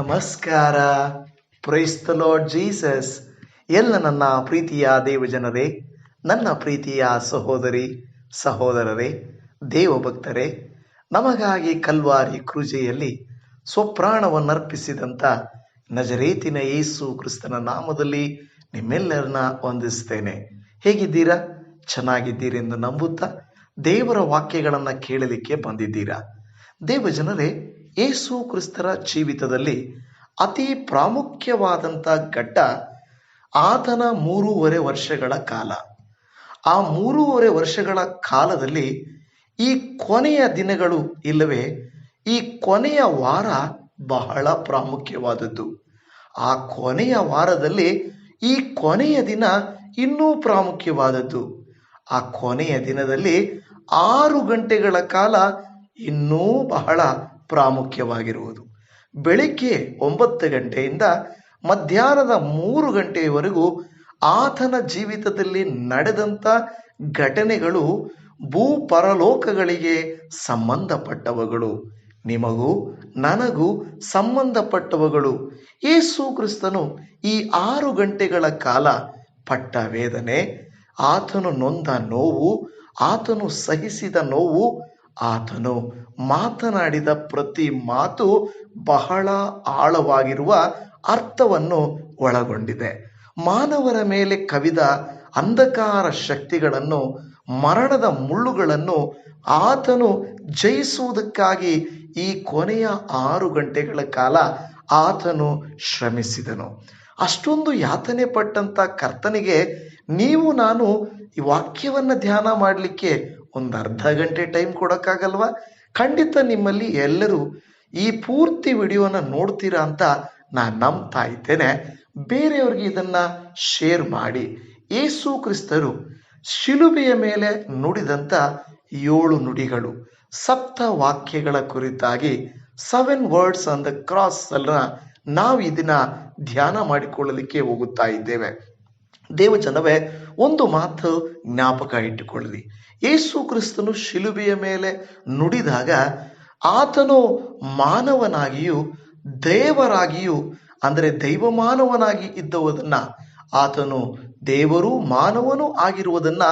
ನಮಸ್ಕಾರ. Price the Lord Jesus. ಎಲ್ಲ ನನ್ನ ಪ್ರೀತಿಯ ದೇವಜನರೇ, ನನ್ನ ಪ್ರೀತಿಯ ಸಹೋದರಿ ಸಹೋದರರೇ, ದೇವಭಕ್ತರೇ, ನಮಗಾಗಿ ಕಲ್ವಾರಿ ಕ್ರೂಜೆಯಲ್ಲಿ ಸ್ವಪ್ರಾಣವನ್ನರ್ಪಿಸಿದಂಥ ನಜರೇತಿನ ಯೇಸು ಕ್ರಿಸ್ತನ ನಾಮದಲ್ಲಿ ನಿಮ್ಮೆಲ್ಲರನ್ನ ವಂದಿಸ್ತೇನೆ. ಹೇಗಿದ್ದೀರಾ? ಚೆನ್ನಾಗಿದ್ದೀರೆಂದು ನಂಬುತ್ತಾ ದೇವರ ವಾಕ್ಯಗಳನ್ನು ಕೇಳಲಿಕ್ಕೆ ಬಂದಿದ್ದೀರಾ? ದೇವಜನರೇ, ಯೇಸು ಕ್ರಿಸ್ತರ ಜೀವಿತದಲ್ಲಿ ಅತಿ ಪ್ರಾಮುಖ್ಯವಾದಂಥ ಘಟ್ಟ ಆತನ 3.5 ವರ್ಷಗಳ ಕಾಲ. ಆ 3.5 ವರ್ಷಗಳ ಕಾಲದಲ್ಲಿ ಈ ಕೊನೆಯ ದಿನಗಳು ಇಲ್ಲವೇ ಈ ಕೊನೆಯ ವಾರ ಬಹಳ ಪ್ರಾಮುಖ್ಯವಾದದ್ದು. ಆ ಕೊನೆಯ ವಾರದಲ್ಲಿ ಈ ಕೊನೆಯ ದಿನ ಇನ್ನೂ ಪ್ರಾಮುಖ್ಯವಾದದ್ದು. ಆ ಕೊನೆಯ ದಿನದಲ್ಲಿ 6 ಗಂಟೆಗಳ ಕಾಲ ಇನ್ನೂ ಬಹಳ ಪ್ರಾಮುಖ್ಯವಾಗಿರುವುದು. ಬೆಳಿಗ್ಗೆ 9 ಗಂಟೆಯಿಂದ ಮಧ್ಯಾಹ್ನದ 3 ಗಂಟೆಯವರೆಗೂ ಆತನ ಜೀವಿತದಲ್ಲಿ ನಡೆದಂಥ ಘಟನೆಗಳು ಭೂಪರಲೋಕಗಳಿಗೆ ಸಂಬಂಧಪಟ್ಟವುಗಳು, ನಿಮಗೂ ನನಗೂ ಸಂಬಂಧಪಟ್ಟವುಗಳು. ಯೇಸು ಕ್ರಿಸ್ತನು ಈ 6 ಗಂಟೆಗಳ ಕಾಲ ಪಟ್ಟ ವೇದನೆ, ಆತನು ನೊಂದ ನೋವು, ಆತನು ಸಹಿಸಿದ ನೋವು, ಆತನು ಮಾತನಾಡಿದ ಪ್ರತಿ ಮಾತು ಬಹಳ ಆಳವಾಗಿರುವ ಅರ್ಥವನ್ನು ಒಳಗೊಂಡಿದೆ. ಮಾನವರ ಮೇಲೆ ಕವಿದ ಅಂಧಕಾರ ಶಕ್ತಿಗಳನ್ನು, ಮರಣದ ಮುಳ್ಳುಗಳನ್ನು ಆತನು ಜಯಿಸುವುದಕ್ಕಾಗಿ ಈ ಕೊನೆಯ 6 ಗಂಟೆಗಳ ಕಾಲ ಆತನು ಶ್ರಮಿಸಿದನು. ಅಷ್ಟೊಂದು ಯಾತನೆ ಪಟ್ಟಂತ ಕರ್ತನಿಗೆ ನೀವು ನಾನು ಈ ವಾಕ್ಯವನ್ನು ಧ್ಯಾನ ಮಾಡಲಿಕ್ಕೆ ಒಂದು ಅರ್ಧ ಗಂಟೆ ಟೈಮ್ ಕೊಡೋಕ್ಕಾಗಲ್ವಾ? ಖಂಡಿತ ನಿಮ್ಮಲ್ಲಿ ಎಲ್ಲರೂ ಈ ಪೂರ್ತಿ ವಿಡಿಯೋನ ನೋಡ್ತೀರಾ ಅಂತ ನಾನು ನಂಬ್ತಾ ಇದ್ದೇನೆ. ಬೇರೆಯವ್ರಿಗೆ ಇದನ್ನ ಶೇರ್ ಮಾಡಿ. ಯೇಸು ಕ್ರಿಸ್ತರು ಶಿಲುಬೆಯ ಮೇಲೆ ನುಡಿದಂಥ 7 ನುಡಿಗಳು, 7 ವಾಕ್ಯಗಳ ಕುರಿತಾಗಿ 7 ವರ್ಡ್ಸ್ ಆನ್ ದ ಕ್ರಾಸ್ ಅಲ್ಲ ನಾವು ಇದನ್ನ ಧ್ಯಾನ ಮಾಡಿಕೊಳ್ಳಲಿಕ್ಕೆ ಹೋಗುತ್ತಾ ಇದ್ದೇವೆ. ದೇವಜನವೇ, ಒಂದು ಮಾತು ಜ್ಞಾಪಕ ಇಟ್ಟುಕೊಳ್ಳಿ. ಯೇಸು ಕ್ರಿಸ್ತನು ಶಿಲುಬೆಯ ಮೇಲೆ ನುಡಿದಾಗ ಆತನು ಮಾನವನಾಗಿಯೂ ದೇವರಾಗಿಯೂ, ಅಂದರೆ ದೈವ ಮಾನವನಾಗಿ ಇದ್ದುವುದನ್ನ, ಆತನು ದೇವರು ಮಾನವನು ಆಗಿರುವುದನ್ನ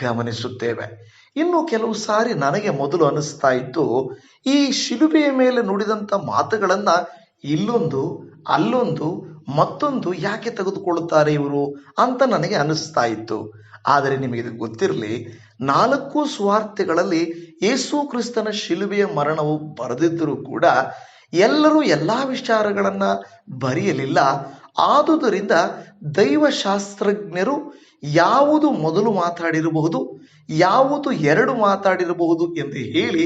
ಗಮನಿಸುತ್ತೇವೆ. ಇನ್ನು ಕೆಲವು ಸಾರಿ ನನಗೆ ಮೊದಲು ಅನಿಸ್ತಾ ಇತ್ತು, ಈ ಶಿಲುಬೆಯ ಮೇಲೆ ನುಡಿದಂಥ ಮಾತುಗಳನ್ನ ಇಲ್ಲೊಂದು ಅಲ್ಲೊಂದು ಮತ್ತೊಂದು ಯಾಕೆ ತೆಗೆದುಕೊಳ್ಳುತ್ತಾರೆ ಇವರು ಅಂತ ನನಗೆ ಅನಿಸ್ತಾ ಇತ್ತು. ಆದರೆ ನಿಮಗೆ ಗೊತ್ತಿರಲಿ, 4 ಸುವಾರ್ತೆಗಳಲ್ಲಿ ಯೇಸು ಕ್ರಿಸ್ತನ ಶಿಲುಬೆಯ ಮರಣವು ಬರೆದಿದ್ದರೂ ಕೂಡ ಎಲ್ಲರೂ ಎಲ್ಲಾ ವಿಚಾರಗಳನ್ನ ಬರೆಯಲಿಲ್ಲ. ಆದುದರಿಂದ ದೈವಶಾಸ್ತ್ರಜ್ಞರು ಯಾವುದು ಮೊದಲು ಮಾತಾಡಿರಬಹುದು, ಯಾವುದು 2 ಮಾತಾಡಿರಬಹುದು ಎಂದು ಹೇಳಿ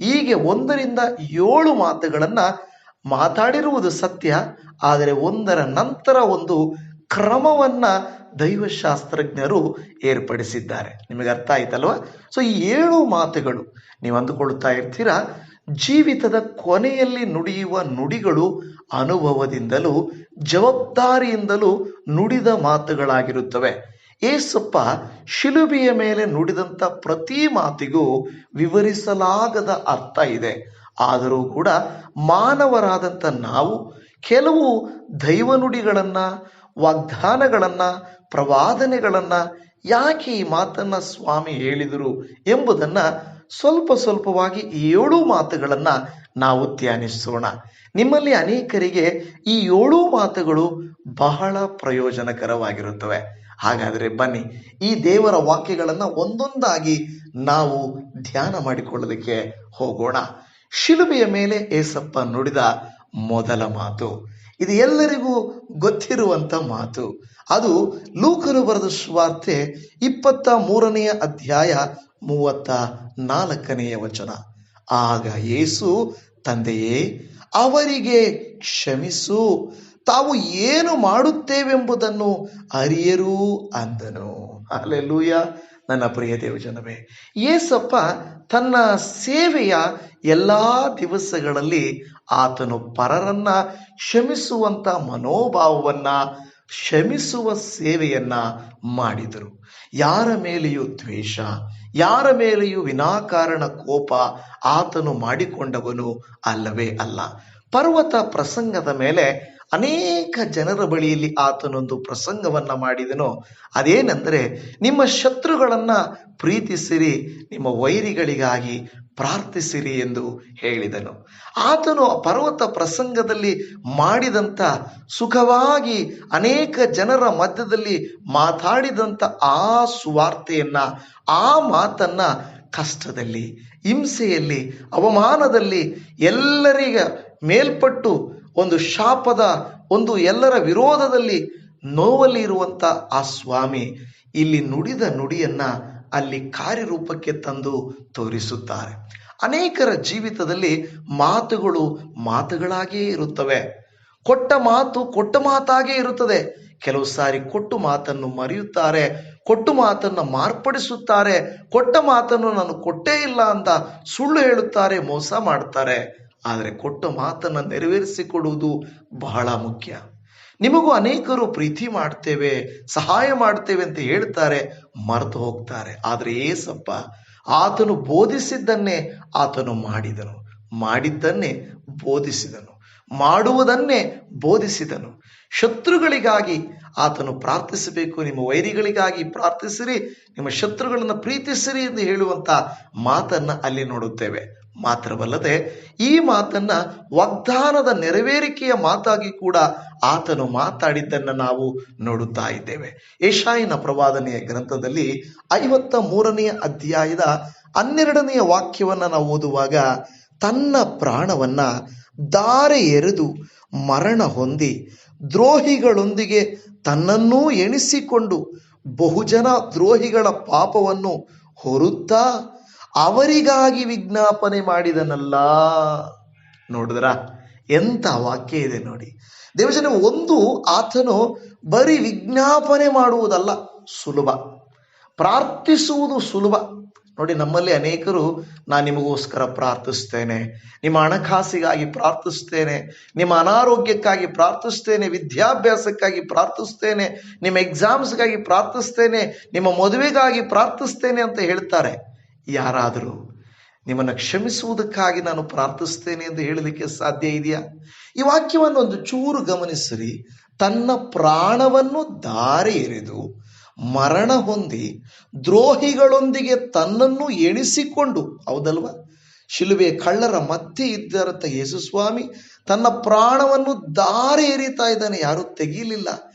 ಹೀಗೆ 1ರಿಂದ 7 ಮಾತುಗಳನ್ನ ಮಾತಾಡಿರುವುದು ಸತ್ಯ. ಆದರೆ ಒಂದರ ನಂತರ ಒಂದು ಕ್ರಮವನ್ನ ದೈವಶಾಸ್ತ್ರಜ್ಞರು ಏರ್ಪಡಿಸಿದ್ದಾರೆ. ನಿಮಗೆ ಅರ್ಥ ಆಯ್ತಲ್ವಾ? ಸೊ ಈ 7 ಮಾತುಗಳು ನೀವು ಅಂದುಕೊಳ್ತಾ ಇರ್ತೀರಾ, ಜೀವಿತದ ಕೊನೆಯಲ್ಲಿ ನುಡಿಯುವ ನುಡಿಗಳು ಅನುಭವದಿಂದಲೂ ಜವಾಬ್ದಾರಿಯಿಂದಲೂ ನುಡಿದ ಮಾತುಗಳಾಗಿರುತ್ತವೆ. ಏಸಪ್ಪ ಶಿಲುಬೆಯ ಮೇಲೆ ನುಡಿದಂಥ ಪ್ರತಿ ಮಾತಿಗೂ ವಿವರಿಸಲಾಗದ ಅರ್ಥ ಇದೆ. ಆದರೂ ಕೂಡ ಮಾನವರಾದಂಥ ನಾವು ಕೆಲವು ದೈವ ನುಡಿಗಳನ್ನ, ವಾಗ್ದಾನಗಳನ್ನ, ಪ್ರವಾದನೆಗಳನ್ನ ಯಾಕೆ ಈ ಮಾತನ್ನ ಸ್ವಾಮಿ ಹೇಳಿದರು ಎಂಬುದನ್ನ ಸ್ವಲ್ಪ ಸ್ವಲ್ಪವಾಗಿ 7 ಮಾತುಗಳನ್ನ ನಾವು ಧ್ಯಾನಿಸೋಣ. ನಿಮ್ಮಲ್ಲಿ ಅನೇಕರಿಗೆ ಈ 7 ಮಾತುಗಳು ಬಹಳ ಪ್ರಯೋಜನಕರವಾಗಿರುತ್ತವೆ. ಹಾಗಾದರೆ ಬನ್ನಿ, ಈ ದೇವರ ವಾಕ್ಯಗಳನ್ನ ಒಂದೊಂದಾಗಿ ನಾವು ಧ್ಯಾನ ಮಾಡಿಕೊಳ್ಳಲಿಕ್ಕೆ ಹೋಗೋಣ. ಶಿಲುಬೆಯ ಮೇಲೆ ಏಸಪ್ಪ ನುಡಿದ ಮೊದಲ ಮಾತು, ಇದು ಎಲ್ಲರಿಗೂ ಗೊತ್ತಿರುವಂತ ಮಾತು. ಅದು ಲೂಕನು ಬರೆದ ಸುವಾರ್ತೆ 23ನೇ ಅಧ್ಯಾಯ 34ನೇ ವಚನ. ಆಗ ಯೇಸು, ತಂದೆಯೇ, ಅವರಿಗೆ ಕ್ಷಮಿಸು, ತಾವು ಏನು ಮಾಡುತ್ತೇವೆಂಬುದನ್ನು ಅರಿಯರು ಅಂದನು. ಹಲ್ಲೆಲೂಯಾ. ನನ್ನ ಪ್ರಿಯ ದೇವಜನವೇ, ಯೇಸಪ್ಪ ತನ್ನ ಸೇವೆಯ ಎಲ್ಲಾ ದಿವಸಗಳಲ್ಲಿ ಆತನು ಪರರನ್ನ ಕ್ಷಮಿಸುವಂತ ಮನೋಭಾವವನ್ನ, ಕ್ಷಮಿಸುವ ಸೇವೆಯನ್ನ ಮಾಡಿದರು. ಯಾರ ಮೇಲೆಯೂ ದ್ವೇಷ, ಯಾರ ಮೇಲೆಯೂ ವಿನಾಕಾರಣ ಕೋಪ ಆತನು ಮಾಡಿಕೊಂಡವನು ಅಲ್ಲವೇ ಅಲ್ಲ. ಪರ್ವತ ಪ್ರಸಂಗದ ಮೇಲೆ ಅನೇಕ ಜನರ ಬಳಿಯಲ್ಲಿ ಆತನೊಂದು ಪ್ರಸಂಗವನ್ನ ಮಾಡಿದನು. ಅದೇನೆಂದರೆ, ನಿಮ್ಮ ಶತ್ರುಗಳನ್ನ ಪ್ರೀತಿಸಿರಿ, ನಿಮ್ಮ ವೈರಿಗಳಿಗಾಗಿ ಪ್ರಾರ್ಥಿಸಿರಿ ಎಂದು ಹೇಳಿದನು. ಆತನು ಪರ್ವತ ಪ್ರಸಂಗದಲ್ಲಿ ಮಾಡಿದಂಥ, ಸುಖವಾಗಿ ಅನೇಕ ಜನರ ಮಧ್ಯದಲ್ಲಿ ಮಾತಾಡಿದಂಥ ಆ ಸುವಾರ್ತೆಯನ್ನ, ಆ ಮಾತನ್ನ ಕಷ್ಟದಲ್ಲಿ, ಹಿಂಸೆಯಲ್ಲಿ, ಅವಮಾನದಲ್ಲಿ, ಎಲ್ಲರಿಗ ಮೇಲ್ಪಟ್ಟು ಒಂದು ಶಾಪದ, ಒಂದು ಎಲ್ಲರ ವಿರೋಧದಲ್ಲಿ, ನೋವಲ್ಲಿ ಇರುವಂತ ಆ ಸ್ವಾಮಿ ಇಲ್ಲಿ ನುಡಿದ ನುಡಿಯನ್ನ ಅಲ್ಲಿ ಕಾರ್ಯರೂಪಕ್ಕೆ ತಂದು ತೋರಿಸುತ್ತಾರೆ. ಅನೇಕರ ಜೀವಿತದಲ್ಲಿ ಮಾತುಗಳು ಮಾತುಗಳಾಗಿಯೇ ಇರುತ್ತವೆ. ಕೊಟ್ಟ ಮಾತು ಕೊಟ್ಟ ಮಾತಾಗೇ ಇರುತ್ತದೆ. ಕೆಲವು ಸಾರಿ ಕೊಟ್ಟು ಮಾತನ್ನು ಮರೆಯುತ್ತಾರೆ, ಕೊಟ್ಟು ಮಾತನ್ನ ಮಾರ್ಪಡಿಸುತ್ತಾರೆ, ಕೊಟ್ಟ ಮಾತನ್ನು ನಾನು ಕೊಟ್ಟೇ ಇಲ್ಲ ಅಂತ ಸುಳ್ಳು ಹೇಳುತ್ತಾರೆ, ಮೋಸ ಮಾಡ್ತಾರೆ. ಆದರೆ ಕೊಟ್ಟ ಮಾತನ್ನ ನೆರವೇರಿಸಿಕೊಡುವುದು ಬಹಳ ಮುಖ್ಯ. ನಿಮಗೂ ಅನೇಕರು ಪ್ರೀತಿ ಮಾಡ್ತೇವೆ, ಸಹಾಯ ಮಾಡ್ತೇವೆ ಅಂತ ಹೇಳ್ತಾರೆ, ಮರೆತು ಹೋಗ್ತಾರೆ. ಆದರೆ ಏಸಪ್ಪ ಆತನು ಬೋಧಿಸಿದ್ದನ್ನೇ ಆತನು ಮಾಡಿದನು, ಮಾಡಿದ್ದನ್ನೇ ಬೋಧಿಸಿದನು, ಮಾಡುವುದನ್ನೇ ಬೋಧಿಸಿದನು. ಶತ್ರುಗಳಿಗಾಗಿ ಆತನು ಪ್ರಾರ್ಥಿಸಬೇಕು, ನಿಮ್ಮ ವೈರಿಗಳಿಗಾಗಿ ಪ್ರಾರ್ಥಿಸಿರಿ, ನಿಮ್ಮ ಶತ್ರುಗಳನ್ನು ಪ್ರೀತಿಸಿರಿ ಎಂದು ಹೇಳುವಂತ ಮಾತನ್ನ ಅಲ್ಲಿ ನೋಡುತ್ತೇವೆ. ಮಾತ್ರವಲ್ಲದೆ ಈ ಮಾತನ್ನ ವಾಗ್ದಾನದ ನೆರವೇರಿಕೆಯ ಮಾತಾಗಿ ಕೂಡ ಆತನು ಮಾತಾಡಿದ್ದನ್ನ ನಾವು ನೋಡುತ್ತಾ ಇದ್ದೇವೆ. ಯೆಶಾಯನ ಪ್ರವಾದನೆಯ ಗ್ರಂಥದಲ್ಲಿ 53ನೇ ಅಧ್ಯಾಯದ 12ನೆಯ ವಾಕ್ಯವನ್ನ ನಾವು ಓದುವಾಗ, ತನ್ನ ಪ್ರಾಣವನ್ನ ಧಾರೆ ಎರೆದು ಮರಣ ಹೊಂದಿ ದ್ರೋಹಿಗಳೊಂದಿಗೆ ತನ್ನನ್ನೂ ಎಣಿಸಿಕೊಂಡು ಬಹುಜನ ದ್ರೋಹಿಗಳ ಪಾಪವನ್ನು ಹೊರುತ್ತಾ ಅವರಿಗಾಗಿ ವಿಜ್ಞಾಪನೆ ಮಾಡಿದನಲ್ಲ. ನೋಡಿದ್ರ ಎಂತ ವಾಕ್ಯ ಇದೆ ನೋಡಿ. ದೇವಜನ, ಒಂದು ಆತನು ಬರೀ ವಿಜ್ಞಾಪನೆ ಮಾಡುವುದಲ್ಲ ಸುಲಭ, ಪ್ರಾರ್ಥಿಸುವುದು ಸುಲಭ. ನೋಡಿ, ನಮ್ಮಲ್ಲಿ ಅನೇಕರು, ನಾನು ನಿಮಗೋಸ್ಕರ ಪ್ರಾರ್ಥಿಸ್ತೇನೆ, ನಿಮ್ಮ ಹಣಕಾಸಿಗಾಗಿ ಪ್ರಾರ್ಥಿಸ್ತೇನೆ, ನಿಮ್ಮ ಅನಾರೋಗ್ಯಕ್ಕಾಗಿ ಪ್ರಾರ್ಥಿಸ್ತೇನೆ, ವಿದ್ಯಾಭ್ಯಾಸಕ್ಕಾಗಿ ಪ್ರಾರ್ಥಿಸ್ತೇನೆ, ನಿಮ್ಮ ಎಕ್ಸಾಮ್ಸ್ಗಾಗಿ ಪ್ರಾರ್ಥಿಸ್ತೇನೆ, ನಿಮ್ಮ ಮದುವೆಗಾಗಿ ಪ್ರಾರ್ಥಿಸ್ತೇನೆ ಅಂತ ಹೇಳ್ತಾರೆ. ಯಾರಾದರೂ ನಿಮ್ಮನ್ನು ಕ್ಷಮಿಸುವುದಕ್ಕಾಗಿ ನಾನು ಪ್ರಾರ್ಥಿಸ್ತೇನೆ ಎಂದು ಹೇಳಲಿಕ್ಕೆ ಸಾಧ್ಯ ಇದೆಯಾ? ಈ ವಾಕ್ಯವನ್ನು ಒಂದು ಚೂರು ಗಮನಿಸಿರಿ. ತನ್ನ ಪ್ರಾಣವನ್ನು ಧಾರೆ ಎರೆದು ಮರಣ ಹೊಂದಿ ದ್ರೋಹಿಗಳೊಂದಿಗೆ ತನ್ನನ್ನು ಎಣಿಸಿಕೊಂಡು, ಹೌದಲ್ವಾ? ಶಿಲುಬೆ ಕಳ್ಳರ ಮಧ್ಯೆ ಇದ್ದರಂತ ಯೇಸು ಸ್ವಾಮಿ ತನ್ನ ಪ್ರಾಣವನ್ನು ಧಾರೆ ಎರಿತಾ ಇದ್ದಾನೆ, ಯಾರು ತೆಗೀಲಿಲ್ಲ.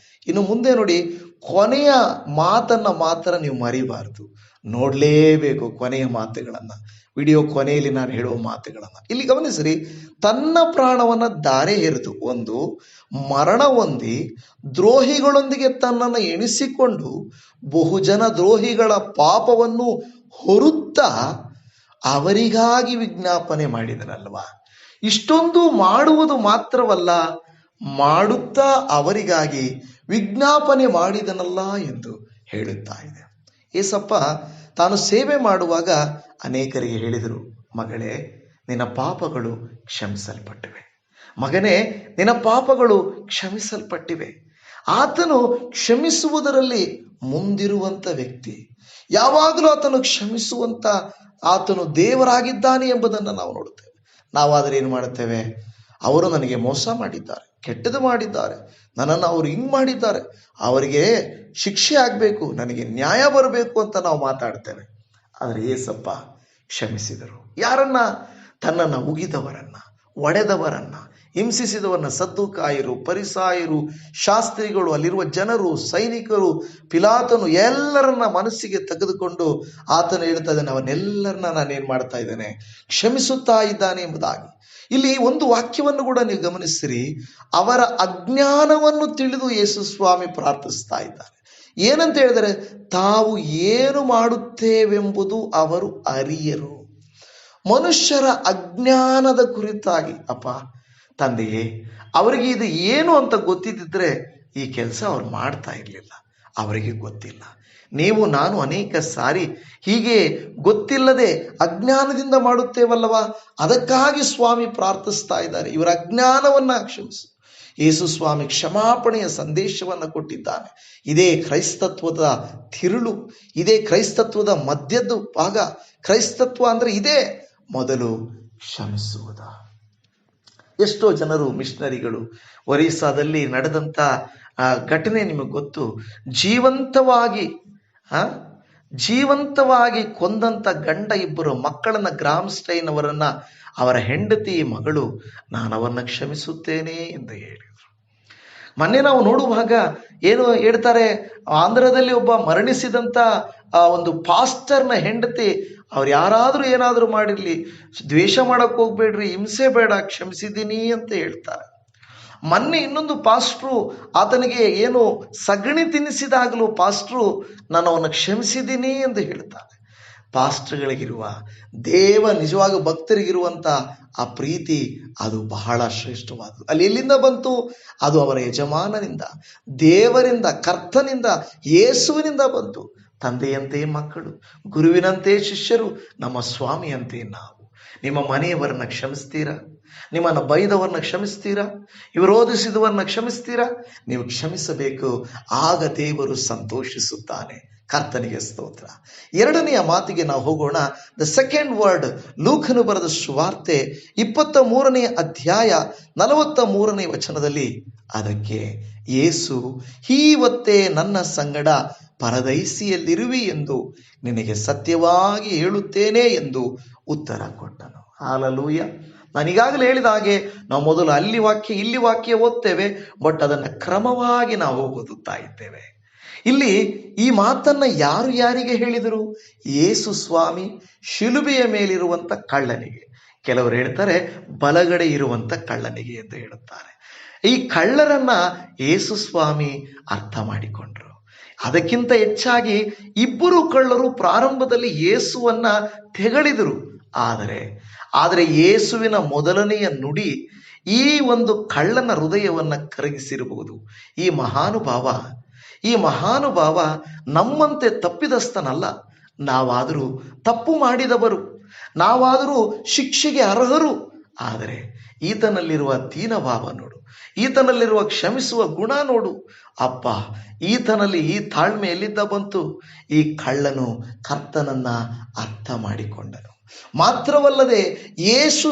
ಇನ್ನು ಮುಂದೆ ನೋಡಿ, ಕೊನೆಯ ಮಾತನ್ನ ಮಾತ್ರ ನೀವು ಮರಿಬಾರದು, ನೋಡ್ಲೇಬೇಕು ಕೊನೆಯ ಮಾತುಗಳನ್ನ. ವಿಡಿಯೋ ಕೊನೆಯಲ್ಲಿ ನಾನು ಹೇಳುವ ಮಾತುಗಳನ್ನ ಇಲ್ಲಿ ಗಮನಿಸಿರಿ. ತನ್ನ ಪ್ರಾಣವನ್ನ ಧಾರೆ ಎರೆದು, ಒಂದು ಮರಣ ಹೊಂದಿ ದ್ರೋಹಿಗಳೊಂದಿಗೆ ತನ್ನನ್ನು ಎಣಿಸಿಕೊಂಡು ಬಹುಜನ ದ್ರೋಹಿಗಳ ಪಾಪವನ್ನು ಹೊರುತ್ತಾ ಅವರಿಗಾಗಿ ವಿಜ್ಞಾಪನೆ ಮಾಡಿದನಲ್ವಾ. ಇಷ್ಟೊಂದು ಮಾಡುವುದು ಮಾತ್ರವಲ್ಲ, ಮಾಡುತ್ತಾ ಅವರಿಗಾಗಿ ವಿಜ್ಞಾಪನೆ ಮಾಡಿದನಲ್ಲ ಎಂದು ಹೇಳುತ್ತಾ ಇದೆ. ಏಸಪ್ಪ ತಾನು ಸೇವೆ ಮಾಡುವಾಗ ಅನೇಕರಿಗೆ ಹೇಳಿದರು, ಮಗಳೇ, ನಿನ್ನ ಪಾಪಗಳು ಕ್ಷಮಿಸಲ್ಪಟ್ಟಿವೆ, ಮಗನೇ, ನಿನ್ನ ಪಾಪಗಳು ಕ್ಷಮಿಸಲ್ಪಟ್ಟಿವೆ. ಆತನು ಕ್ಷಮಿಸುವುದರಲ್ಲಿ ಮುಂದಿರುವಂತ ವ್ಯಕ್ತಿ. ಯಾವಾಗಲೂ ಆತನು ಕ್ಷಮಿಸುವಂತ ಆತನು ದೇವರಾಗಿದ್ದಾನೆ ಎಂಬುದನ್ನು ನಾವು ನೋಡುತ್ತೇವೆ. ನಾವಾದರೆ ಏನು ಮಾಡುತ್ತೇವೆ? ಅವರು ನನಗೆ ಮೋಸ ಮಾಡಿದ್ದಾರೆ, ಕೆಟ್ಟದು ಮಾಡಿದ್ದಾರೆ, ನನ್ನನ್ನು ಅವರು ಹಿಂಗ್ ಮಾಡಿದ್ದಾರೆ, ಅವರಿಗೆ ಶಿಕ್ಷೆ ಆಗಬೇಕು, ನನಗೆ ನ್ಯಾಯ ಬರಬೇಕು ಅಂತ ನಾವು ಮಾತಾಡ್ತೇವೆ. ಆದರೆ ಏಸಪ್ಪ ಕ್ಷಮಿಸಿದರು. ಯಾರನ್ನ? ತನ್ನನ್ನು ಉಗಿದವರನ್ನ, ಒಡೆದವರನ್ನ, ಹಿಂಸಿಸಿದವರನ್ನ, ಸದ್ದುಕಾಯರು, ಪರಿಸಾಯರು, ಶಾಸ್ತ್ರಿಗಳು, ಅಲ್ಲಿರುವ ಜನರು, ಸೈನಿಕರು, ಪಿಲಾತನು, ಎಲ್ಲರನ್ನ ಮನಸ್ಸಿಗೆ ತೆಗೆದುಕೊಂಡು ಆತನು ಹೇಳ್ತಾ ಇದ್ದಾನೆ, ಅವನ್ನೆಲ್ಲರನ್ನ ನಾನೇನ್ ಮಾಡ್ತಾ ಇದ್ದೇನೆ? ಕ್ಷಮಿಸುತ್ತಾ ಇದ್ದಾನೆ ಎಂಬುದಾಗಿ. ಇಲ್ಲಿ ಒಂದು ವಾಕ್ಯವನ್ನು ಕೂಡ ನೀವು ಗಮನಿಸಿರಿ. ಅವರ ಅಜ್ಞಾನವನ್ನು ತಿಳಿದು ಯೇಸು ಸ್ವಾಮಿ ಪ್ರಾರ್ಥಿಸ್ತಾ ಇದ್ದಾರೆ. ಏನಂತ ಹೇಳಿದರೆ, ತಾವು ಏನು ಮಾಡುತ್ತೇವೆಂಬುದು ಅವರು ಅರಿಯರು. ಮನುಷ್ಯರ ಅಜ್ಞಾನದ ಕುರಿತಾಗಿ, ಅಪ್ಪ ತಂದೆಯೇ, ಅವರಿಗೆ ಇದು ಏನು ಅಂತ ಗೊತ್ತಿದ್ದಿದ್ರೆ ಈ ಕೆಲಸ ಅವ್ರು ಮಾಡ್ತಾ ಇರಲಿಲ್ಲ. ಅವರಿಗೆ ಗೊತ್ತಿಲ್ಲ. ನೀವು ನಾನು ಅನೇಕ ಸಾರಿ ಹೀಗೆ ಗೊತ್ತಿಲ್ಲದೆ ಅಜ್ಞಾನದಿಂದ ಮಾಡುತ್ತೇವಲ್ಲವಾ, ಅದಕ್ಕಾಗಿ ಸ್ವಾಮಿ ಪ್ರಾರ್ಥಿಸ್ತಾ ಇದ್ದಾರೆ, ಇವರ ಅಜ್ಞಾನವನ್ನ ಕ್ಷಮಿಸು. ಯೇಸು ಸ್ವಾಮಿ ಕ್ಷಮಾಪಣೆಯ ಸಂದೇಶವನ್ನು ಕೊಟ್ಟಿದ್ದಾನೆ. ಇದೇ ಕ್ರೈಸ್ತತ್ವದ ತಿರುಳು, ಇದೇ ಕ್ರೈಸ್ತತ್ವದ ಮಧ್ಯದ ಭಾಗ. ಕ್ರೈಸ್ತತ್ವ ಅಂದ್ರೆ ಇದೇ, ಮೊದಲು ಕ್ಷಮಿಸುವುದ. ಎಷ್ಟೋ ಜನರು ಮಿಷನರಿಗಳು ಒರಿಸ್ಸಾದಲ್ಲಿ ನಡೆದಂಥ ಘಟನೆ ನಿಮಗೆ ಗೊತ್ತು. ಜೀವಂತವಾಗಿ ಜೀವಂತವಾಗಿ ಕೊಂದಂಥ ಗಂಡ ಇಬ್ಬರು ಮಕ್ಕಳನ್ನ ಗ್ರಾಮ್ಸ್ಟೈನ್ ಅವರನ್ನ, ಅವರ ಹೆಂಡತಿ ಮಗಳು, ನಾನು ಅವರನ್ನ ಕ್ಷಮಿಸುತ್ತೇನೆ ಎಂದು ಹೇಳಿದರು. ಮೊನ್ನೆ ನಾವು ನೋಡುವಾಗ ಏನು ಹೇಳ್ತಾರೆ, ಆಂಧ್ರದಲ್ಲಿ ಒಬ್ಬ ಮರಣಿಸಿದಂಥ ಒಂದು ಪಾಸ್ಟರ್ನ ಹೆಂಡತಿ, ಅವ್ರು ಯಾರಾದರೂ ಏನಾದರೂ ಮಾಡಿರಲಿ, ದ್ವೇಷ ಮಾಡಕ್ಕೆ ಹೋಗ್ಬೇಡ್ರಿ, ಹಿಂಸೆ ಬೇಡ, ಕ್ಷಮಿಸಿದ್ದೀನಿ ಅಂತ ಹೇಳ್ತಾರೆ. ಮೊನ್ನೆ ಇನ್ನೊಂದು ಪಾಸ್ಟ್ರು ಆತನಿಗೆ ಏನು ಸಗಣಿ ತಿನ್ನಿಸಿದಾಗಲೂ ಪಾಸ್ಟ್ರು ನಾನು ಅವನ್ನ ಕ್ಷಮಿಸಿದ್ದೀನಿ ಎಂದು ಹೇಳ್ತಾರೆ. ಪಾಸ್ಟ್ರುಗಳಿಗಿರುವ ನಿಜವಾಗ ಭಕ್ತರಿಗಿರುವಂಥ ಆ ಪ್ರೀತಿ ಅದು ಬಹಳ ಶ್ರೇಷ್ಠವಾದದ್ದು. ಅಲ್ಲಿ ಎಲ್ಲಿಂದ ಬಂತು? ಅದು ಅವರ ಯಜಮಾನನಿಂದ, ದೇವರಿಂದ, ಕರ್ತನಿಂದ, ಯೇಸುವಿನಿಂದ ಬಂತು. ತಂದೆಯಂತೆ ಮಕ್ಕಳು, ಗುರುವಿನಂತೆ ಶಿಷ್ಯರು, ನಮ್ಮ ಸ್ವಾಮಿಯಂತೆ ನಾವು. ನಿಮ್ಮ ಮನೆಯವರನ್ನ ಕ್ಷಮಿಸ್ತೀರಾ? ನಿಮ್ಮನ್ನು ಬೈದವರನ್ನ ಕ್ಷಮಿಸ್ತೀರಾ? ವಿರೋಧಿಸಿದವರನ್ನ ಕ್ಷಮಿಸ್ತೀರಾ? ನೀವು ಕ್ಷಮಿಸಬೇಕು, ಆಗ ದೇವರು ಸಂತೋಷಿಸುತ್ತಾನೆ. ಕರ್ತನಿಗೆ ಸ್ತೋತ್ರ. ಎರಡನೆಯ ಮಾತಿಗೆ ನಾವು ಹೋಗೋಣ. ದ ಸೆಕೆಂಡ್ ವರ್ಡ್, ಲೂಕನು ಬರೆದ ಸುವಾರ್ತೆ 23ನೇ ಅಧ್ಯಾಯ 43ನೇ ವಚನದಲ್ಲಿ, ಅದಕ್ಕೆ ಯೇಸು, ಇವತ್ತೇ ನನ್ನ ಸಂಗಡ ಪರದೈಸಿಯಲ್ಲಿರುವಿ ಎಂದು ನಿನಗೆ ಸತ್ಯವಾಗಿ ಹೇಳುತ್ತೇನೆ ಎಂದು ಉತ್ತರ ಕೊಟ್ಟನು. ಹಾಲೆಲೂಯ. ನಾನೀಗಾಗಲೇ ಹೇಳಿದ ಹಾಗೆ ನಾವು ಮೊದಲು ಅಲ್ಲಿ ವಾಕ್ಯ ಇಲ್ಲಿ ವಾಕ್ಯ ಓದ್ತೇವೆ, ಬಟ್ ಅದನ್ನು ಕ್ರಮವಾಗಿ ನಾವು ಓದುತ್ತಾ ಇದ್ದೇವೆ. ಇಲ್ಲಿ ಈ ಮಾತನ್ನ ಯಾರಿಗೆ ಹೇಳಿದರು? ಯೇಸು ಸ್ವಾಮಿ ಶಿಲುಬೆಯ ಮೇಲಿರುವಂತ ಕಳ್ಳನಿಗೆ. ಕೆಲವರು ಹೇಳ್ತಾರೆ ಬಲಗಡೆ ಇರುವಂತ ಕಳ್ಳನಿಗೆ ಎಂದು ಹೇಳುತ್ತಾರೆ. ಈ ಕಳ್ಳರನ್ನ ಯೇಸು ಸ್ವಾಮಿ ಅರ್ಥ ಮಾಡಿಕೊಂಡ್ರು. ಅದಕ್ಕಿಂತ ಹೆಚ್ಚಾಗಿ ಇಬ್ಬರು ಕಳ್ಳರು ಪ್ರಾರಂಭದಲ್ಲಿ ಯೇಸುವನ್ನ ತೆಗಳಿದರು. ಆದರೆ ಯೇಸುವಿನ ಮೊದಲನೆಯ ನುಡಿ ಈ ಒಂದು ಕಳ್ಳನ ಹೃದಯವನ್ನ ಕರಗಿಸಿರಬಹುದು. ಈ ಮಹಾನುಭಾವ ನಮ್ಮಂತೆ ತಪ್ಪಿದಸ್ತನಲ್ಲ. ನಾವಾದರೂ ತಪ್ಪು ಮಾಡಿದವರು, ನಾವಾದರೂ ಶಿಕ್ಷೆಗೆ ಅರ್ಹರು. ಆದರೆ ಈತನಲ್ಲಿರುವ ದೀನಭಾವ ನೋಡು, ಈತನಲ್ಲಿರುವ ಕ್ಷಮಿಸುವ ಗುಣ ನೋಡು. ಅಪ್ಪ, ಈತನಲ್ಲಿ ಈ ತಾಳ್ಮೆ ಎಲ್ಲಿದ್ದ ಬಂತು? ಈ ಕಳ್ಳನು ಕರ್ತನನ್ನ ಅರ್ಥ ಮಾಡಿಕೊಂಡನು. ಮಾತ್ರವಲ್ಲದೆ ಯೇಸು